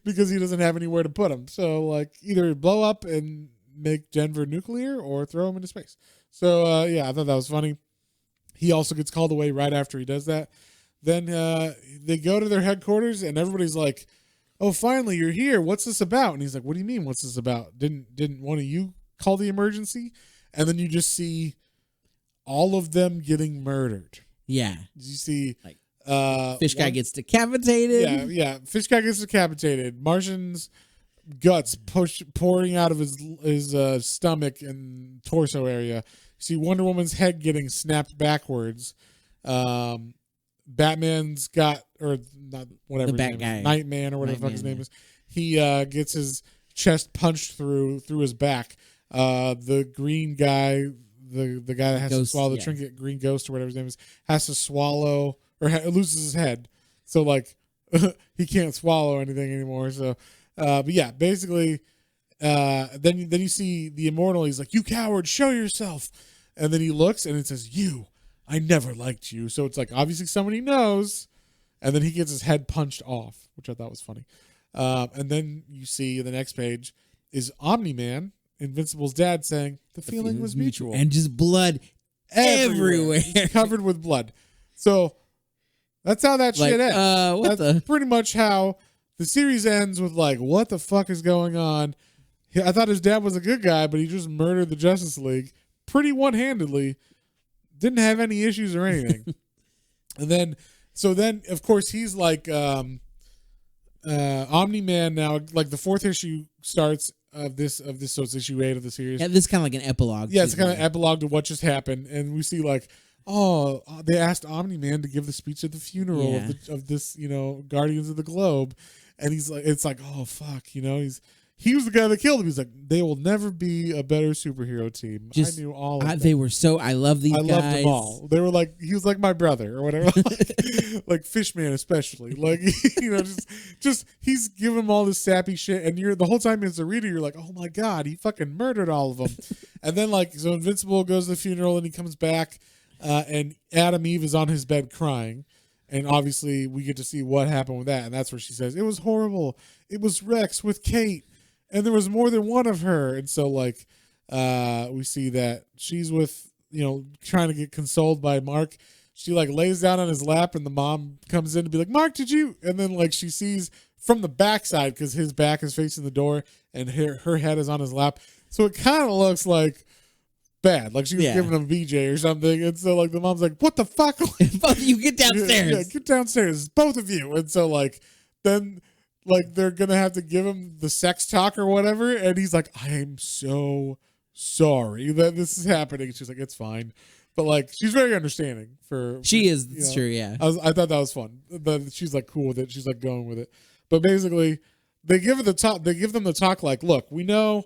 S1: Because he doesn't have anywhere to put him. So, like, either blow up and make Denver nuclear or throw him into space. So, I thought that was funny. He also gets called away right after he does that. Then they go to their headquarters, and everybody's like, oh, finally, you're here. What's this about? And he's like, what do you mean, what's this about? Didn't one of you call the emergency? And then you just see all of them getting murdered.
S2: Yeah.
S1: You see... like,
S2: Fish guy gets decapitated.
S1: Yeah. Fish guy gets decapitated. Martian's guts pouring out of his stomach and torso area. You see Wonder Woman's head getting snapped backwards. Batman's got, or not, whatever
S2: the
S1: his name is, Nightman or whatever the fuck his name is. He gets his chest punched through his back. The green guy, the guy that has to swallow the trinket, Green Ghost or whatever his name is, has to swallow or loses his head. So like he can't swallow anything anymore. So, but yeah, basically, then you see the Immortal. He's like, you coward, show yourself. And then he looks and it says, I never liked you. So it's like, obviously somebody knows. And then he gets his head punched off, which I thought was funny. And then you see the next page is Omni-Man, Invincible's dad, saying the feeling was mutual.
S2: And just blood everywhere.
S1: He's covered with blood. So that's how that shit ends. That's pretty much how the series ends, with like, what the fuck is going on? I thought his dad was a good guy, but he just murdered the Justice League pretty one-handedly. Didn't have any issues or anything. And then, of course, he's like Omni-Man now. Like the fourth issue starts of this, so it's issue 8 of the series.
S2: Yeah, this is kind of like an epilogue.
S1: Yeah, it's kind of epilogue to what just happened, and we see like, oh, they asked Omni-Man to give the speech at the funeral of this, Guardians of the Globe, and he's like, it's like, oh fuck, he was the guy that killed him. He's like, they will never be a better superhero team. I knew all of them.
S2: They were so, I love these guys. I loved them all.
S1: They were like, he was like my brother or whatever, like Fishman especially. Like, just he's giving him all this sappy shit, and you're the whole time as a reader, you're like, oh my God, he fucking murdered all of them. And then like, so Invincible goes to the funeral and he comes back. And Adam Eve is on his bed crying, and obviously we get to see what happened with that, and that's where she says, it was horrible, it was Rex with Kate, and there was more than one of her. And so like we see that she's with, trying to get consoled by Mark. She like lays down on his lap, and the mom comes in to be like, Mark, did you? And then like she sees from the backside, because his back is facing the door and her head is on his lap, so it kind of looks like bad. Like she was giving him BJ or something. And so like the mom's like, what the fuck?
S2: Both of you get downstairs.
S1: Yeah, get downstairs. Both of you. And so like then like they're going to have to give him the sex talk or whatever. And he's like, I am so sorry that this is happening. She's like, it's fine. But like she's very understanding for
S2: she is. It's true. Yeah.
S1: I thought that was fun. But she's like cool with it. She's like going with it. But basically they give them the talk like, look, we know,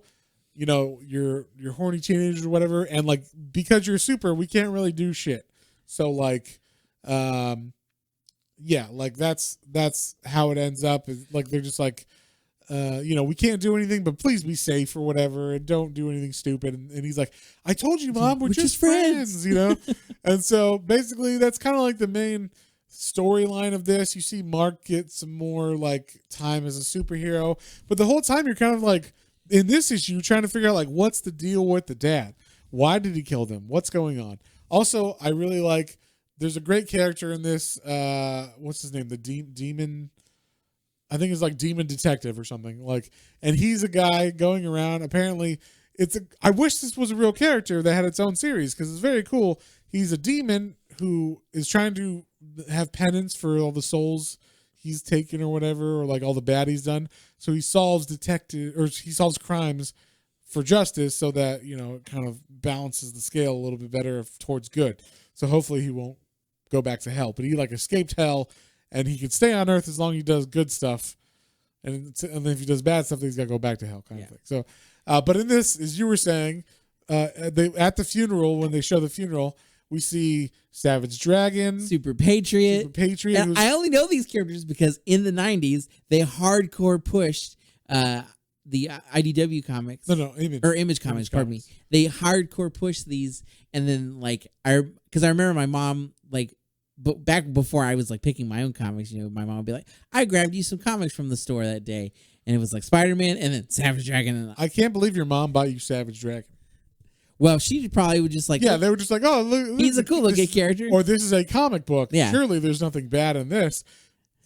S1: you know, you're horny teenagers or whatever, and like because you're super, we can't really do shit. So like, yeah, like that's how it ends up. Is like they're just like, you know, we can't do anything, but please be safe or whatever, and don't do anything stupid. And he's like, I told you, Mom, we're just friends, you know. And so basically, that's kind of like the main storyline of this. You see Mark get some more like time as a superhero, but the whole time you're kind of like in this issue trying to figure out like what's the deal with the dad. Why did he kill them? What's going on? Also, I really like there's a great character in this what's his name, the demon, I think it's like Demon Detective or something, like, and he's a guy going around. Apparently I wish this was a real character that had its own series because it's very cool. He's a demon who is trying to have penance for all the souls he's taken or whatever, or like all the bad he's done. So he solves crimes for justice so that, you know, it kind of balances the scale a little bit better towards good. So hopefully he won't go back to hell, but he like escaped hell and he could stay on Earth as long as he does good stuff. And then if he does bad stuff, then he's got to go back to hell kind of thing. So, but in this, as you were saying, at the funeral, when they show the funeral, we see Savage Dragon,
S2: Super Patriot. And I only know these characters because in the 90s, they hardcore pushed the IDW comics. Image Comics, pardon me. They hardcore pushed these. And then, like, because I remember my mom, like, but back before I was, like, picking my own comics, you know, my mom would be like, I grabbed you some comics from the store that day. And it was, like, Spider-Man and then Savage Dragon. And
S1: I can't believe your mom bought you Savage Dragon.
S2: Well, she probably would just like...
S1: Yeah, they were just like, oh, look,
S2: he's a cool-looking character.
S1: Or this is a comic book.
S2: Yeah.
S1: Surely there's nothing bad in this.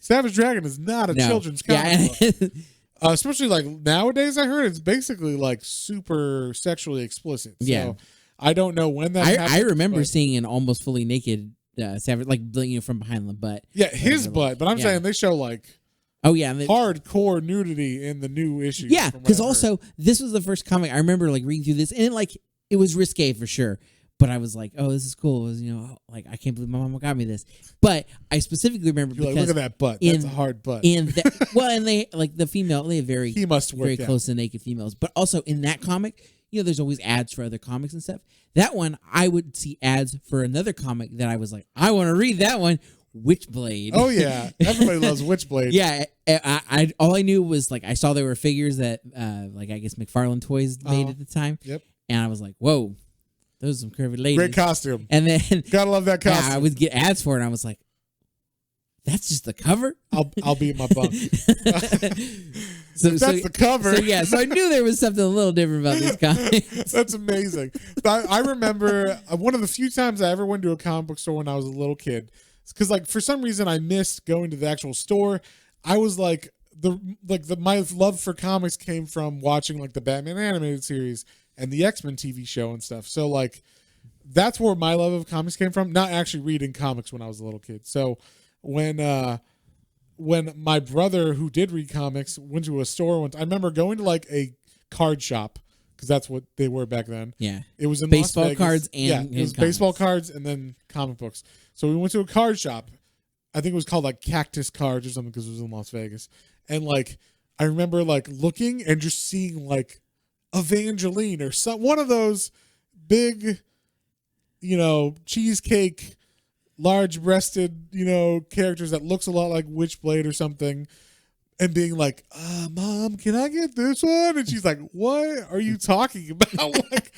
S1: Savage Dragon is not a children's comic book. Especially, like, nowadays, I heard it's basically, like, super sexually explicit. So
S2: yeah.
S1: I don't know when that happened.
S2: I remember seeing an almost fully naked Savage, like, you know, from behind the butt.
S1: Yeah, his butt. But I'm saying they show, like...
S2: Oh, yeah.
S1: Hardcore nudity in the new issue.
S2: Yeah, because also, this was the first comic. I remember, like, reading through this, and, like... It was risque for sure, but I was like, "Oh, this is cool." It was, you know, like I can't believe my mom got me this. But I specifically remember
S1: because like, look at that butt. That's a hard butt.
S2: And they like the female. They have very close to naked females. But also in that comic, you know, there's always ads for other comics and stuff. That one, I would see ads for another comic that I was like, I want to read that one. Witchblade.
S1: Oh yeah, everybody loves Witchblade.
S2: Yeah, I all I knew was like I saw there were figures that like I guess McFarlane Toys made at the time.
S1: Yep.
S2: And I was like, whoa, those are some curvy ladies.
S1: Great costume.
S2: And then
S1: gotta love that costume.
S2: I would get ads for it, and I was like, that's just the cover?
S1: I'll be in my bunk.
S2: So
S1: that's the cover.
S2: So I knew there was something a little different about these comics.
S1: That's amazing. I remember one of the few times I ever went to a comic book store when I was a little kid. Because like for some reason I missed going to the actual store. I was like my love for comics came from watching like the Batman animated series and the X-Men TV show and stuff. So like that's where my love of comics came from, not actually reading comics when I was a little kid. So when my brother who did read comics went to a store I remember going to like a card shop because that's what they were back then.
S2: Yeah.
S1: It was in
S2: baseball
S1: Las Vegas.
S2: Cards and
S1: it was baseball cards and then comic books. So we went to a card shop. I think it was called like Cactus Cards or something because it was in Las Vegas. And like I remember like looking and just seeing like Evangeline or one of those big, you know, cheesecake, large-breasted, you know, characters that looks a lot like Witchblade or something, and being like, Mom, can I get this one? And she's like, what are you talking about? Like,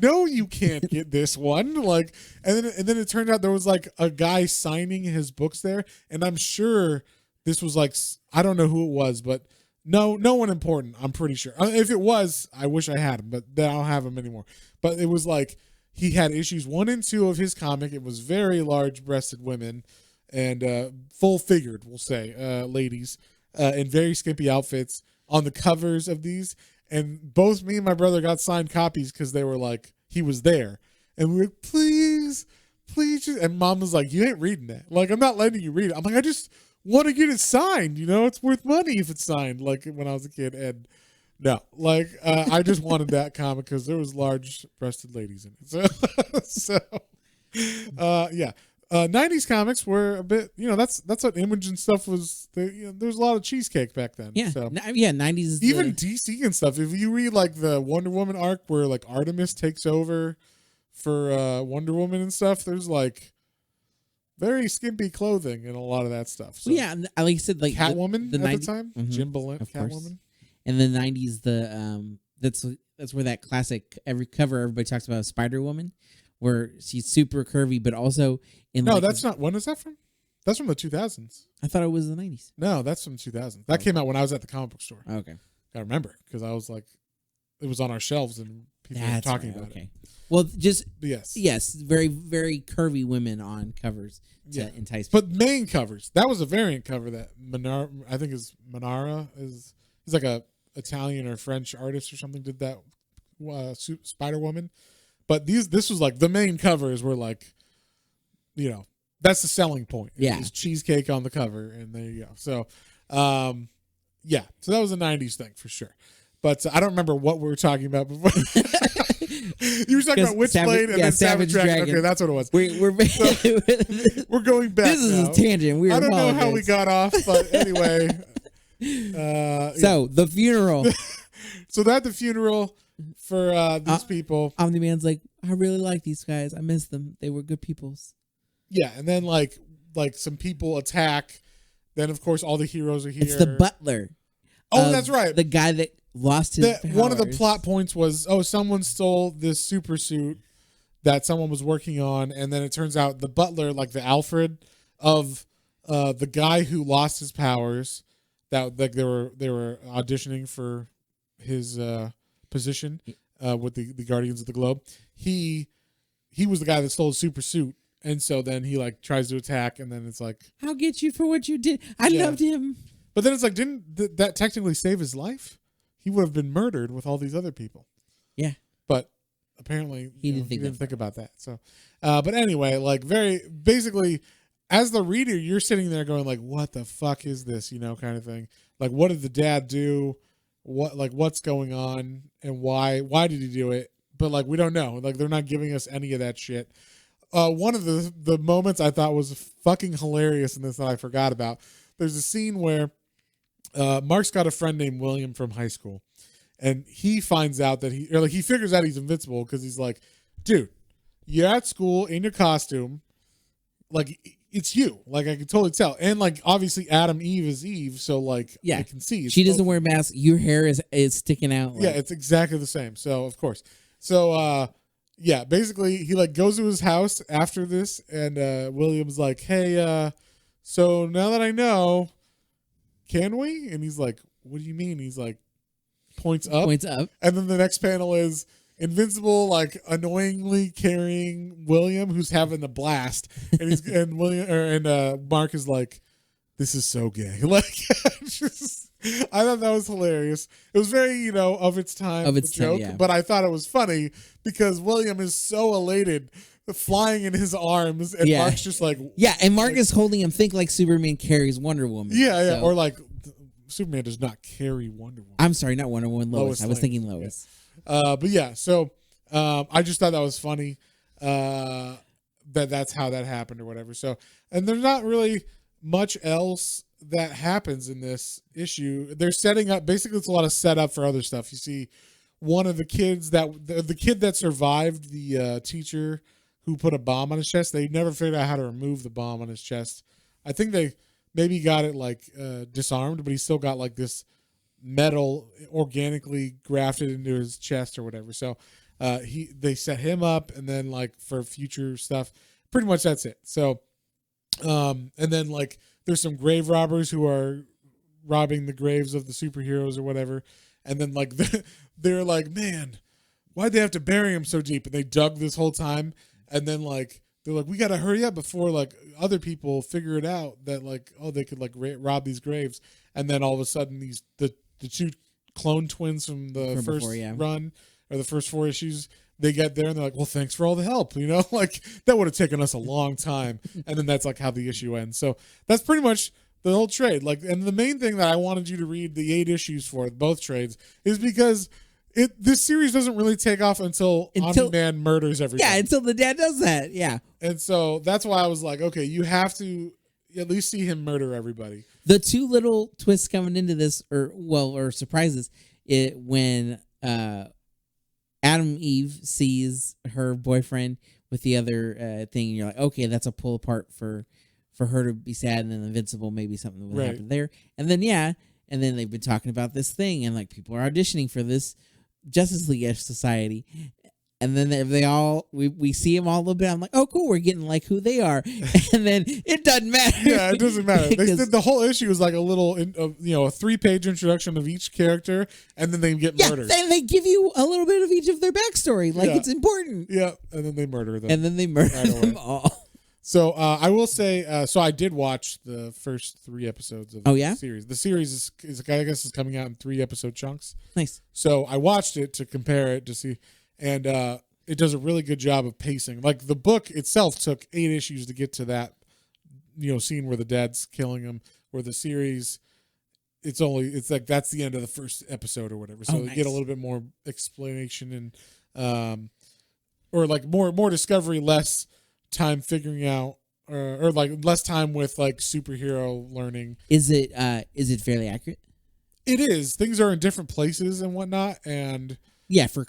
S1: no, you can't get this one. Like, and then it turned out there was like a guy signing his books there, and I'm sure this was like, I don't know who it was, but no one important, I'm pretty sure. If it was, I wish I had him, but I don't have him anymore. But it was like he had issues 1 and 2 of his comic. It was very large-breasted women and full-figured, we'll say, ladies, in very skimpy outfits on the covers of these. And both me and my brother got signed copies because they were like, he was there. And we were like, please. And Mom was like, you ain't reading that. Like, I'm not letting you read it. I'm like, I just want to get it signed. It's worth money if it's signed. Like when I was a kid. And no, like I just wanted that comic because there was large-breasted ladies in it. So yeah. 90s comics were a bit, that's what Image and stuff was. There was a lot of cheesecake back then.
S2: Yeah.
S1: So.
S2: Yeah. 90s.
S1: Even DC and stuff. If you read like the Wonder Woman arc where like Artemis takes over for Wonder Woman and stuff, there's like very skimpy clothing and a lot of that stuff. So.
S2: Yeah. Like I said, like
S1: Catwoman
S2: the
S1: at
S2: 90s,
S1: the time.
S2: mm-hmm,
S1: Jim Balint, Catwoman.
S2: Course. In the 90s, that's where that classic every cover everybody talks about Spider-Woman, where she's super curvy, but also in
S1: no, that's not. When is that from? That's from the 2000s.
S2: I thought it was the 90s.
S1: No, that's from 2000s. That came out when I was at the comic book store.
S2: Okay,
S1: I remember because I was like, it was on our shelves and people were talking about it.
S2: Well, just
S1: yes,
S2: very very curvy women on covers to entice people.
S1: But main covers. That was a variant cover that I think is Manara is. He's like a Italian or French artist or something did that Spider-Woman. But this was like the main covers were like, that's the selling point.
S2: Yeah.
S1: It's cheesecake on the cover and there you go. So, yeah. So that was a 90s thing for sure. But I don't remember what we were talking about before. You were talking about Witchblade and then Savage Dragon. Okay, that's what it was. We're going back.
S2: This is a tangent.
S1: I don't know how we got off, but anyway.
S2: So the funeral.
S1: So that the funeral for these people.
S2: Omni-Man's like, I really like these guys. I miss them. They were good peoples.
S1: Yeah, and then like some people attack. Then of course all the heroes are here.
S2: It's the butler.
S1: Oh, that's right.
S2: The guy that lost his powers.
S1: One of the plot points was, someone stole this super suit that someone was working on, and then it turns out the butler, like the Alfred of the guy who lost his powers, that like they were auditioning for his position with the Guardians of the Globe. He was the guy that stole the super suit, and so then he like tries to attack, and then it's like,
S2: I'll get you for what you did. I loved him.
S1: But then it's like, didn't that technically save his life? He would have been murdered with all these other people.
S2: Yeah.
S1: But apparently
S2: he didn't
S1: think about that. So, but anyway, like basically, as the reader, you're sitting there going like, what the fuck is this? Kind of thing. Like, what did the dad do? What's going on and why did he do it? But like, we don't know. Like, they're not giving us any of that shit. One of the moments I thought was fucking hilarious in this that I forgot about. There's a scene where Mark's got a friend named William from high school, and he finds out that he figures out he's invincible because he's like, dude, you're at school in your costume, like it's you, like I can totally tell, and like obviously Adam Eve is Eve, so like I can see
S2: she doesn't wear a mask, your hair is sticking out.
S1: Yeah, it's exactly the same. So of course, so yeah, basically he like goes to his house after this, and William's like, hey, so now that I know. Can we? And he's like, what do you mean? He's like, points up. And then the next panel is Invincible, like annoyingly carrying William, who's having a blast. And Mark is like, this is so gay. Like, I thought that was hilarious. It was very, of its time, of its joke, time, yeah. But I thought it was funny because William is so elated. Flying in his arms, and Mark's just like...
S2: Yeah, and Mark is holding him. Think like Superman carries Wonder Woman.
S1: Yeah, so. Or like Superman does not carry Wonder Woman.
S2: I'm sorry, not Wonder Woman, Lois. I was thinking Lois.
S1: Yeah. But yeah, so I just thought that was funny that's how that happened or whatever. So, and there's not really much else that happens in this issue. They're setting up... Basically, it's a lot of setup for other stuff. You see one of the kids the kid that survived the teacher... who put a bomb on his chest. They never figured out how to remove the bomb on his chest. I think they maybe got it like disarmed, but he's still got like this metal organically grafted into his chest or whatever. So they set him up, and then like for future stuff, pretty much that's it. So and then like there's some grave robbers who are robbing the graves of the superheroes or whatever. And then like they're like, man, why'd they have to bury him so deep? And they dug this whole time. And then like they're like, we gotta hurry up before like other people figure it out that like, oh, they could like rob these graves. And then all of a sudden the two clone twins from the first run or the first 4 issues, they get there and they're like, well, thanks for all the help. You know, like that would have taken us a long time. And then that's like how the issue ends. So that's pretty much the whole trade. Like, and the main thing that I wanted you to read the 8 issues for both trades is because this series doesn't really take off until Omni-Man murders everybody.
S2: Yeah, until the dad does that. Yeah.
S1: And so that's why I was like, okay, you have to at least see him murder everybody.
S2: The 2 little twists coming into this, or surprises, when Adam Eve sees her boyfriend with the other thing, and you're like, okay, that's a pull apart for her to be sad, and then Invincible, maybe something will happen there. And then and then they've been talking about this thing, and like people are auditioning for this Justice League Society. And then we see them all a little bit. I'm like, oh, cool. We're getting like who they are. And then it doesn't matter.
S1: Yeah, it doesn't matter. The whole issue is like a little, a 3-page introduction of each character, and then they get murdered.
S2: And they give you a little bit of each of their backstory. Like it's important.
S1: Yeah, and then they murder them.
S2: And then they murder them all.
S1: So I will say, so I did watch the first 3 episodes of the series. The series is I guess is coming out in 3-episode chunks.
S2: Nice.
S1: So I watched it to compare it to see. And it does a really good job of pacing. Like the book itself took 8 issues to get to that, scene where the dad's killing him. Where the series, it's like that's the end of the first episode or whatever. So you get a little bit more explanation and, or like more discovery, less time figuring out, or like less time with like superhero learning.
S2: Is it fairly accurate?
S1: It is. Things are in different places and whatnot, and
S2: just
S1: for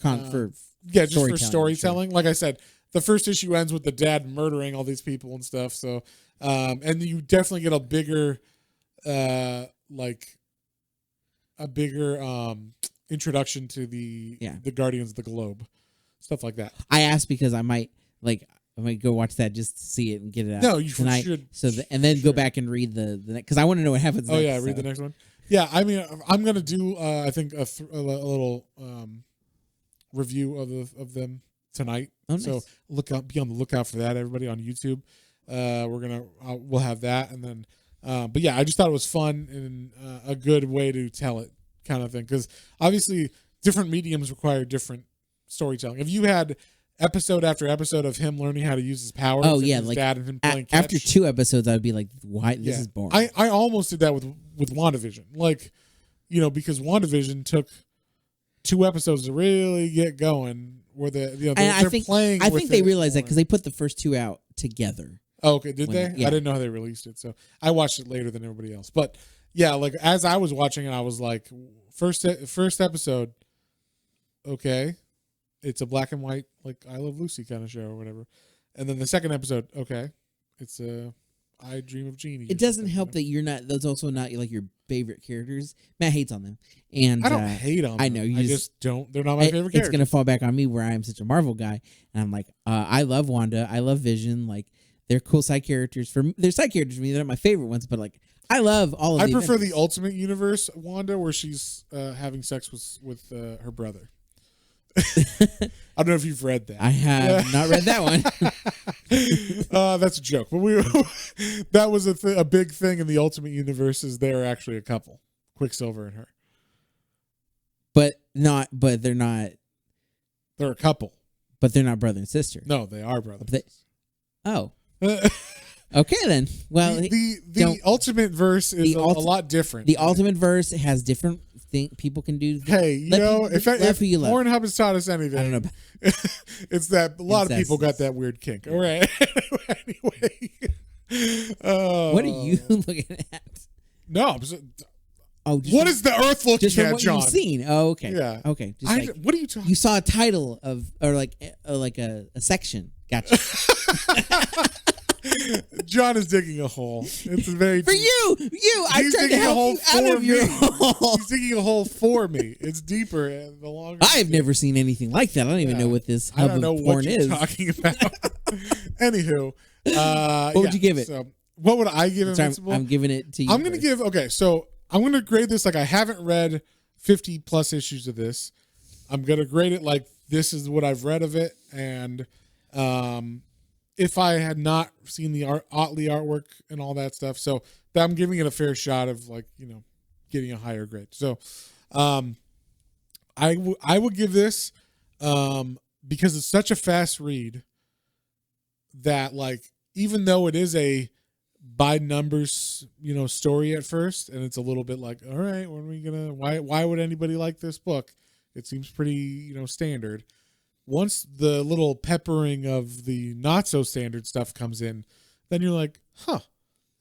S1: storytelling. Sure. Like I said, the first issue ends with the dad murdering all these people and stuff. So, and you definitely get a bigger introduction to the Guardians of the Globe, stuff like that.
S2: I asked because I might go watch that just to see it and get it out.
S1: No, you should.
S2: So go back and read the next, because I want to know what happens.
S1: Oh next, read the next one. Yeah, I mean, I'm gonna do I think a little review of them tonight.
S2: Oh, nice.
S1: So be on the lookout for that, everybody on YouTube. We'll have that, and then but yeah, I just thought it was fun and a good way to tell it, kind of thing, because obviously different mediums require different storytelling. If you had episode after episode of him learning how to use his powers, his dad and him playing catch,
S2: after 2 episodes, I'd be like, why this is boring.
S1: I almost did that with WandaVision, like because WandaVision took 2 episodes to really get going, where they're playing.
S2: I think they realized that because they put the first 2 out together.
S1: Oh, okay, did they? Yeah. I didn't know how they released it, so I watched it later than everybody else. But yeah, like as I was watching it, I was like, first episode, okay, it's a black and white, like I Love Lucy kind of show or whatever, and then the second episode, okay, it's I Dream of Jeannie.
S2: It doesn't help that you're not. Those also not like your favorite characters. Matt hates on them, and
S1: I don't hate on them.
S2: I know
S1: I just don't. They're not my favorite characters.
S2: It's gonna fall back on me where I am such a Marvel guy, and I'm like, I love Wanda, I love Vision, like they're cool side characters for me. They're side characters for me. They're not my favorite ones, but like I love all of.
S1: I prefer the Ultimate Universe Wanda, where she's having sex with her brother. I don't know if you've read that.
S2: I have not read that one.
S1: That's a joke, but that was a big thing in the Ultimate Universe. Is they're actually a couple, Quicksilver and her.
S2: But they're not.
S1: They're a couple,
S2: but they're not brother and sister.
S1: No, they are brother.
S2: Oh. Okay then. Well,
S1: the Ultimate Verse is a lot different.
S2: The Ultimate Verse has different things people can do.
S1: Hey, if Pornhub has taught us anything,
S2: I don't know.
S1: It's that a lot of people got that weird kink. All right. Anyway,
S2: what are you looking at?
S1: No. What is the Earth looking
S2: just from
S1: at,
S2: what
S1: John?
S2: You've seen. Oh, okay.
S1: Yeah.
S2: Okay.
S1: What are you talking?
S2: You saw a title of, or like a section. Gotcha.
S1: John is digging a hole. It's very
S2: for you. I'm trying to help you out of your hole.
S1: He's digging a hole for me. It's deeper and the longer.
S2: I've never seen anything like that. I don't even know what this hub of porn is.
S1: Talking about. Anywho,
S2: what would you give it?
S1: So, what would I give Invincible?
S2: I'm giving it to you.
S1: I'm going to give. Okay, so I'm going to grade this like I haven't read 50 plus issues of this. I'm going to grade it like this is what I've read of it, and if I had not seen the Otley artwork and all that stuff, so I'm giving it a fair shot of like getting a higher grade. So I would give this because it's such a fast read that, like, even though it is a by numbers, story at first, and it's a little bit like, all right, when are we gonna? Why would anybody like this book? It seems pretty, standard. Once the little peppering of the not so standard stuff comes in, then you're like, huh,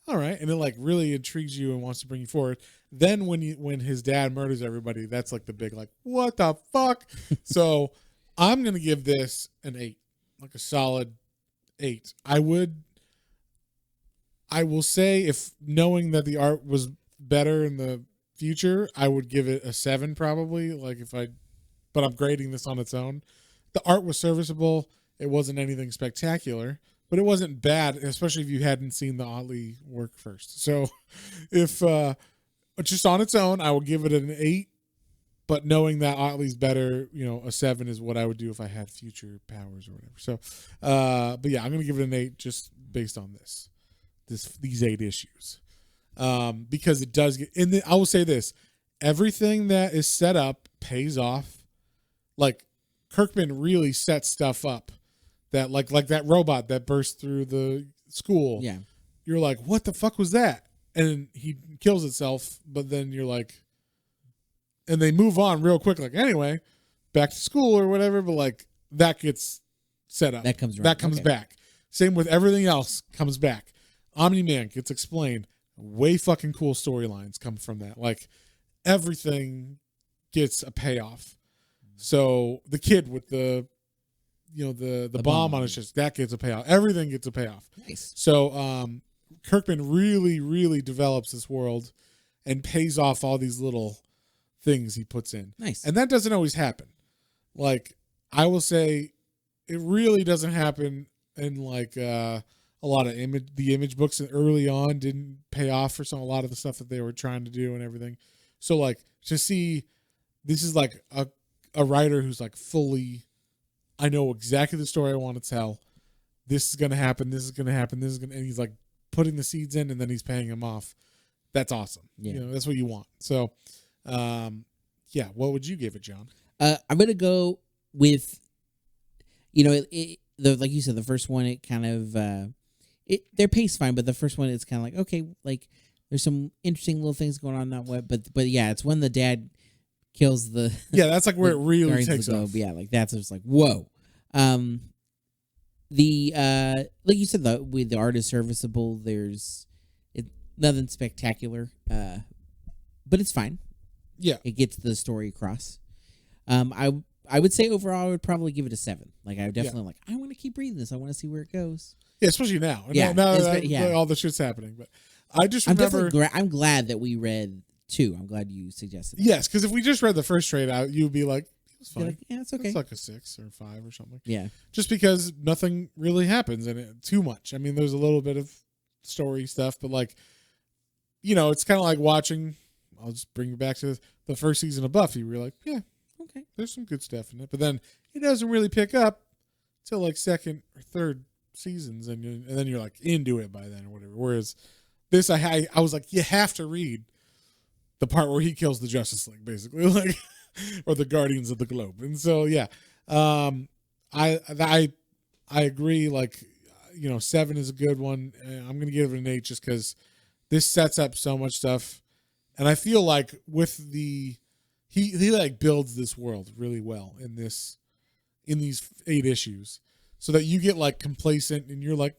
S1: all right, and it like really intrigues you and wants to bring you forward. Then when his dad murders everybody, that's like the big like, what the fuck? So I'm gonna give this an 8, like a solid 8. I will say, if knowing that the art was better in the future, I would give it a 7 probably. But I'm grading this on its own. The art was serviceable. It wasn't anything spectacular, but it wasn't bad, especially if you hadn't seen the Otley work first. So if just on its own, I would give it an 8. But knowing that Otley's better, a 7 is what I would do if I had future powers or whatever. So, but yeah, I'm going to give it an 8 just based on these 8 issues. Because it does get, I will say this, everything that is set up pays off. Like, Kirkman really sets stuff up that, like that robot that burst through the school.
S2: Yeah.
S1: You're like, what the fuck was that? And he kills itself, but then you're like, and they move on real quick. Like, anyway, back to school or whatever. But like, that gets set up.
S2: That comes
S1: back. Same with everything else comes back. Omni-Man gets explained. Way fucking cool storylines come from that. Like, everything gets a payoff. So the kid with the bomb on his chest, that gets a payoff. Everything gets a payoff.
S2: Nice.
S1: So Kirkman really, really develops this world and pays off all these little things he puts in.
S2: Nice.
S1: And that doesn't always happen. Like, I will say, it really doesn't happen in like a lot of the image books early on didn't pay off for a lot of the stuff that they were trying to do and everything. So like, to see this is like a writer who's like fully, I know exactly the story I want to tell. This is going to happen. This is going to happen. And he's like putting the seeds in and then he's paying them off. That's awesome.
S2: Yeah.
S1: That's what you want. So, yeah. What would you give it, John?
S2: I'm going to go with, like you said, the first one, it kind of, their pace fine, but the first one, it's kind of like, okay, like there's some interesting little things going on that way. But yeah, it's when the dad kills the
S1: that's like where it really takes off.
S2: Yeah, like that's just like whoa. The like you said, the art is serviceable. There's nothing spectacular, but it's fine.
S1: Yeah,
S2: it gets the story across. I would say overall I would probably give it a 7. Like I definitely I want to keep reading this. I want to see where it goes.
S1: Yeah, especially now. Now that all the shit's happening. But I just remember
S2: I'm glad that we read 2. I'm glad you suggested that.
S1: Yes, because if we just read the first trade out, you'd be like, it's fine.
S2: Like, yeah, it's okay.
S1: It's like a 6 or 5 or something.
S2: Yeah.
S1: Just because nothing really happens in it too much. I mean, there's a little bit of story stuff, but like, it's kind of like watching, I'll just bring you back to the first season of Buffy. We're like, yeah, okay, there's some good stuff in it. But then it doesn't really pick up till like second or third seasons. And then you're like into it by then or whatever. Whereas this, I was like, you have to read the part where he kills the Justice League, basically, like, or the Guardians of the Globe. And so, yeah, I agree. Like, 7 is a good one. I'm going to give it an 8 just because this sets up so much stuff. And I feel like with he like builds this world really well in these 8 issues so that you get like complacent and you're like,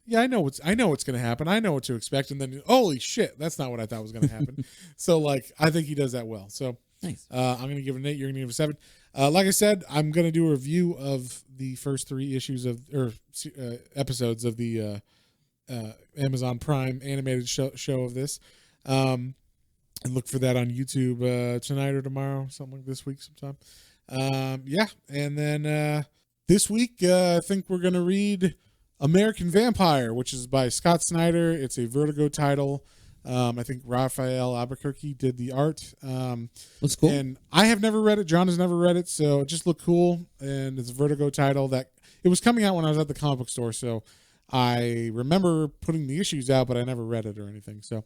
S1: yeah, I know what's going to happen. I know what to expect. And then, holy shit, that's not what I thought was going to happen. So like, I think he does that well. So
S2: nice.
S1: I'm going to give it an 8. You're going to give it a 7. Like I said, I'm going to do a review of the first 3 issues episodes of the Amazon Prime animated show of this. And look for that on YouTube tonight or tomorrow, something like this week sometime. Yeah. And then this week, I think we're going to read American Vampire, which is by Scott Snyder. It's a Vertigo title. I think Raphael Albuquerque did the art.
S2: Looks cool.
S1: And I have never read it. John has never read it, so it just looked cool. And it's a Vertigo title that it was coming out when I was at the comic book store, so I remember putting the issues out, but I never read it or anything. So,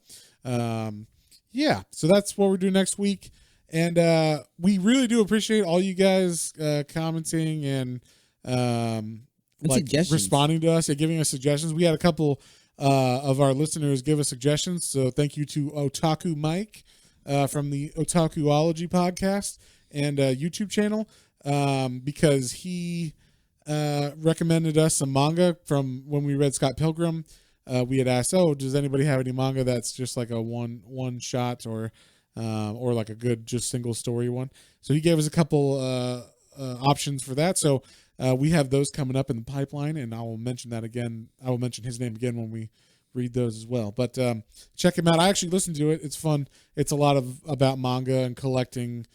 S1: yeah. So that's what we're doing next week. And we really do appreciate all you guys commenting and responding to us and giving us suggestions. We had a couple of our listeners give us suggestions, so thank you to Otaku Mike from the Otakuology podcast and YouTube channel, because he recommended us some manga from when we read Scott Pilgrim. We had asked, does anybody have any manga that's just like a one shot or like a good just single story one? So he gave us a couple options for that. So we have those coming up in the pipeline, and I will mention that again. I will mention his name again when we read those as well. But check him out. I actually listened to it. It's fun. It's a lot about manga and collecting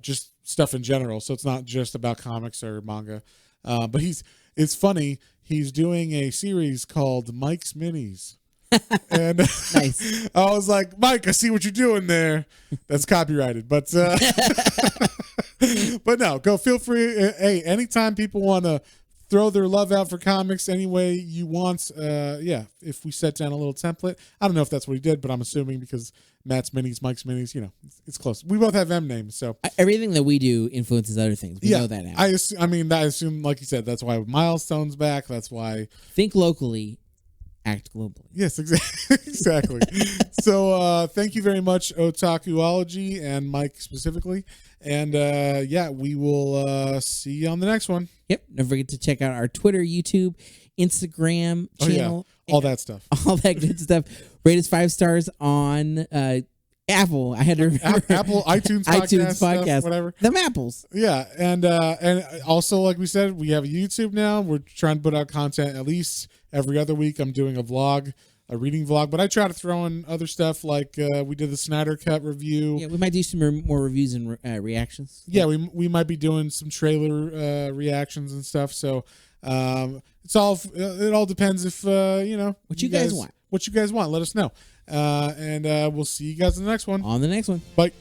S1: just stuff in general. So it's not just about comics or manga. But it's funny. He's doing a series called Mike's Minis. And
S2: nice.
S1: I was like, Mike, I see what you're doing there. That's copyrighted, but no, go feel free. Hey, anytime people want to throw their love out for comics any way you want, if we set down a little template. I don't know if that's what he did, but I'm assuming because Matt's Minis, Mike's Minis, it's close. We both have M names, so
S2: everything that we do influences other things. We know that now.
S1: I assume, like you said, that's why Milestone's back. That's why
S2: think locally, act globally.
S1: Yes, exactly. So thank you very much, Otakuology and Mike specifically. And we will see you on the next one.
S2: Yep. Don't forget to check out our Twitter, YouTube, Instagram channel.
S1: All that stuff.
S2: All that good stuff. Rate us 5 stars on Apple. I had to remember.
S1: Apple, iTunes podcast, stuff, whatever.
S2: Them apples.
S1: Yeah. And also, like we said, we have a YouTube now. We're trying to put out content at least every other week. I'm doing a reading vlog, but I try to throw in other stuff like we did the Snyder Cut review.
S2: Yeah, we might do some more reviews and reactions.
S1: Yeah, we might be doing some trailer reactions and stuff. So it all depends if
S2: what you guys want.
S1: What you guys want, let us know. And we'll see you guys in the next one.
S2: On the next one.
S1: Bye.